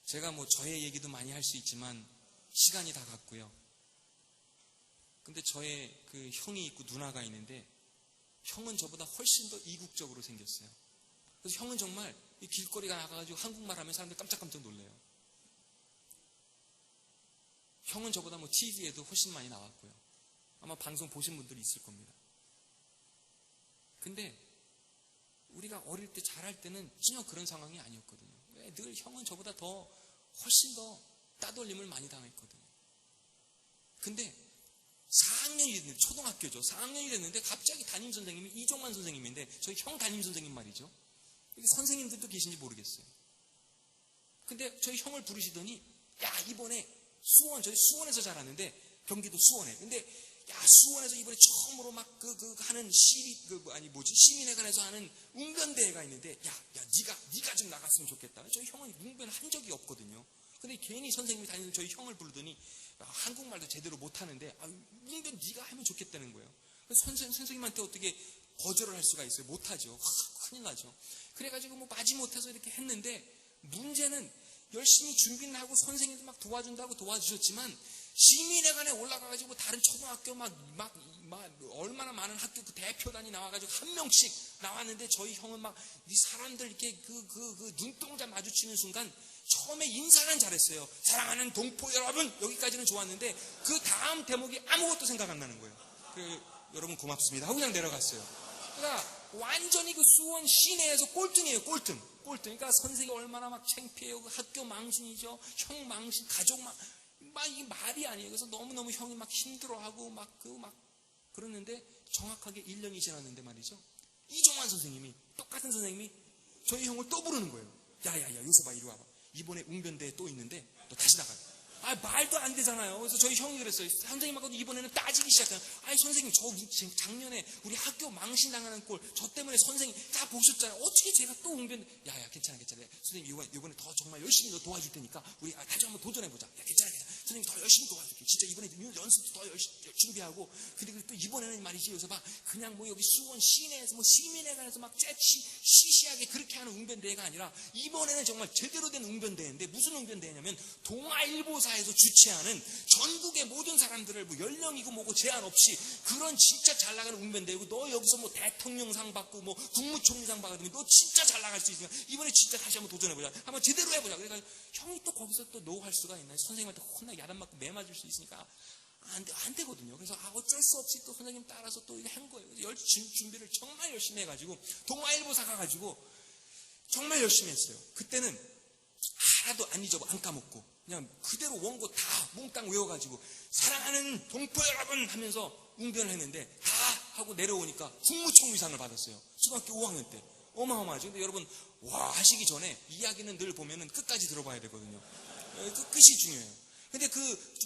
제가 뭐 저의 얘기도 많이 할 수 있지만 시간이 다 갔고요. 근데 저의 그 형이 있고 누나가 있는데, 형은 저보다 훨씬 더 이국적으로 생겼어요. 그래서 형은 정말 이 길거리가 나가가지고 한국말 하면 사람들 깜짝깜짝 놀래요. 형은 저보다 뭐 TV에도 훨씬 많이 나왔고요. 아마 방송 보신 분들이 있을 겁니다. 근데 우리가 어릴 때 자랄 때는 전혀 그런 상황이 아니었거든요. 왜? 늘 형은 저보다 훨씬 더 따돌림을 많이 당했거든요. 근데 4학년이 됐는데, 초등학교죠. 4학년이 됐는데 갑자기 담임 선생님이 이종환 선생님인데, 저희 형 담임 선생님 말이죠. 여기 선생님들도 계신지 모르겠어요. 근데 저희 형을 부르시더니, 야 이번에 저희 수원에서 자랐는데, 경기도 수원에. 근데 야 수원에서 이번에 처음으로 막 하는 시민회관에서 하는 웅변대회가 있는데, 야 네가 좀 나갔으면 좋겠다. 저희 형은 웅변 한 적이 없거든요. 근데 괜히 선생님이 다니는 저희 형을 부르더니 한국말도 제대로 못하는데, 웅변 네가 하면 좋겠다는 거예요. 그래서 선생님한테 어떻게 거절을 할 수가 있어요? 못하죠. 큰일 나죠. 그래가지고 뭐 마지못해서 이렇게 했는데, 문제는 열심히 준비는 하고 선생님도 막 도와준다고 도와주셨지만, 시민회관에 올라가가지고 다른 초등학교 막 얼마나 많은 학교 그 대표단이 나와가지고 한 명씩 나왔는데, 저희 형은 막 이 사람들 이렇게 그 눈동자 마주치는 순간 처음에 인사는 잘했어요. 사랑하는 동포 여러분, 여기까지는 좋았는데 그 다음 대목이 아무것도 생각 안 나는 거예요. 여러분 고맙습니다 하고 그냥 내려갔어요. 그러니까 완전히 그 수원 시내에서 꼴등이에요. 꼴등. 그러니까 선생님이 얼마나 막 창피해요. 그 학교 망신이죠. 형 망신, 가족 이게 말이 아니에요. 그래서 너무너무 형이 막 힘들어하고 그러는데, 정확하게 1년이 지났는데 말이죠, 이종환 선생님이, 똑같은 선생님이 저희 형을 또 부르는 거예요. 야야 요새 봐, 이리 와봐. 이번에 웅변대회 또 있는데 너 다시 나가요. 말도 안 되잖아요. 그래서 저희 형이 그랬어요. 선생님하고도 이번에는 따지기 시작해요. 선생님, 지금 작년에 우리 학교 망신당하는 꼴, 저 때문에 선생님 다 보셨잖아요. 어떻게 제가 또 웅변, 야, 괜찮아. 선생님, 이번에 더 정말 열심히 더 도와줄 테니까, 우리 다시 한번 도전해보자. 야, 괜찮아. 선생님 더 열심히 도와줄게. 진짜 이번에 연습도 더 열심히 준비하고, 그리고 또 이번에는 말이지, 여기서 막, 그냥 뭐 여기 수원 시내에서 뭐 시민회관에서 막 시시하게 그렇게 하는 웅변대회가 아니라, 이번에는 정말 제대로 된 웅변대회인데, 무슨 웅변대회냐면, 동아일보사에서 주최하는 전국의 모든 사람들을 뭐 연령이고 뭐고 제한 없이 그런 진짜 잘 나가는 웅변대회고, 너 여기서 뭐 대통령상 받고 뭐 국무총리상 받으면 너 진짜 잘 나갈 수 있으니까 이번에 진짜 다시 한번 도전해보자. 한번 제대로 해보자. 그러니까 형이 또 거기서 또 노할 수가 있나요? 선생님한테 혼나 야단 맞고 매 맞을 수 있으니까 안 되거든요. 그래서 어쩔 수 없이 또 선생님 따라서 또 이거 한 거예요. 그래서 준비를 정말 열심히 해가지고 동아일보사 가가지고 정말 열심히 했어요. 그때는 하나도 안 까먹고 그냥 그대로 원고 다 몽땅 외워가지고 사랑하는 동포 여러분 하면서 웅변을 했는데 다 하고 내려오니까 국무총리상을 받았어요. 초등학교 5학년 때. 어마어마하죠. 근데 여러분 하시기 전에 이야기는 늘 보면은 끝까지 들어봐야 되거든요. 끝이 중요해요. 근데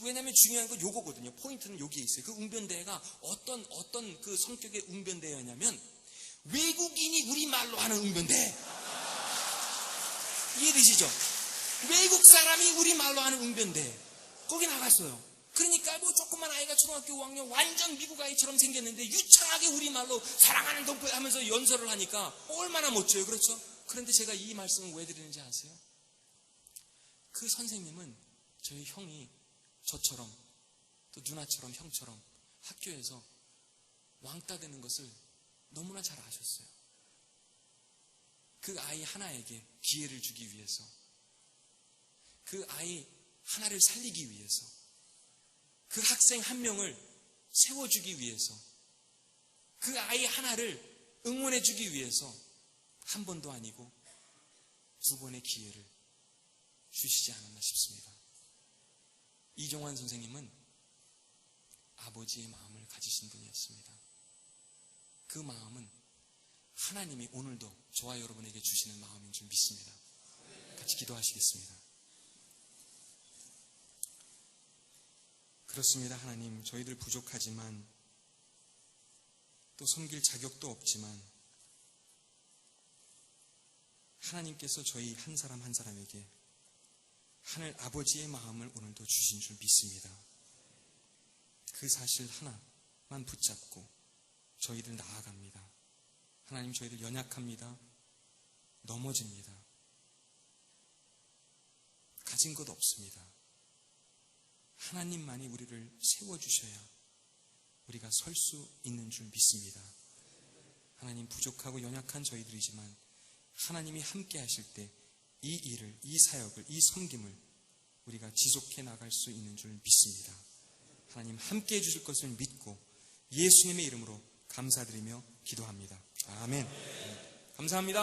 왜냐면 중요한 건 요거거든요. 포인트는 여기에 있어요. 그 웅변대회가 어떤 그 성격의 웅변대회였냐면 외국인이 우리말로 하는 웅변대회. 이해되시죠? 외국 사람이 우리말로 하는 웅변대회. 거기 나갔어요. 그러니까 뭐 조그만 아이가 초등학교 5학년 완전 미국 아이처럼 생겼는데 유창하게 우리말로 사랑하는 동포 하면서 연설을 하니까 얼마나 멋져요. 그렇죠? 그런데 제가 이 말씀을 왜 드리는지 아세요? 그 선생님은 저희 형이 저처럼 또 누나처럼 형처럼 학교에서 왕따 되는 것을 너무나 잘 아셨어요. 그 아이 하나에게 기회를 주기 위해서, 그 아이 하나를 살리기 위해서, 그 학생 한 명을 세워주기 위해서, 그 아이 하나를 응원해주기 위해서 한 번도 아니고 두 번의 기회를 주시지 않았나 싶습니다. 이종환 선생님은 아버지의 마음을 가지신 분이었습니다. 그 마음은 하나님이 오늘도 저와 여러분에게 주시는 마음인 줄 믿습니다. 같이 기도하시겠습니다. 그렇습니다. 하나님, 저희들 부족하지만 또 섬길 자격도 없지만 하나님께서 저희 한 사람 한 사람에게 하늘 아버지의 마음을 오늘도 주신 줄 믿습니다. 그 사실 하나만 붙잡고 저희들 나아갑니다. 하나님, 저희들 연약합니다. 넘어집니다. 가진 것 없습니다. 하나님만이 우리를 세워주셔야 우리가 설 수 있는 줄 믿습니다. 하나님, 부족하고 연약한 저희들이지만 하나님이 함께 하실 때 이 일을, 이 사역을, 이 섬김을 우리가 지속해 나갈 수 있는 줄 믿습니다. 하나님 함께 해주실 것을 믿고 예수님의 이름으로 감사드리며 기도합니다. 아멘. 감사합니다.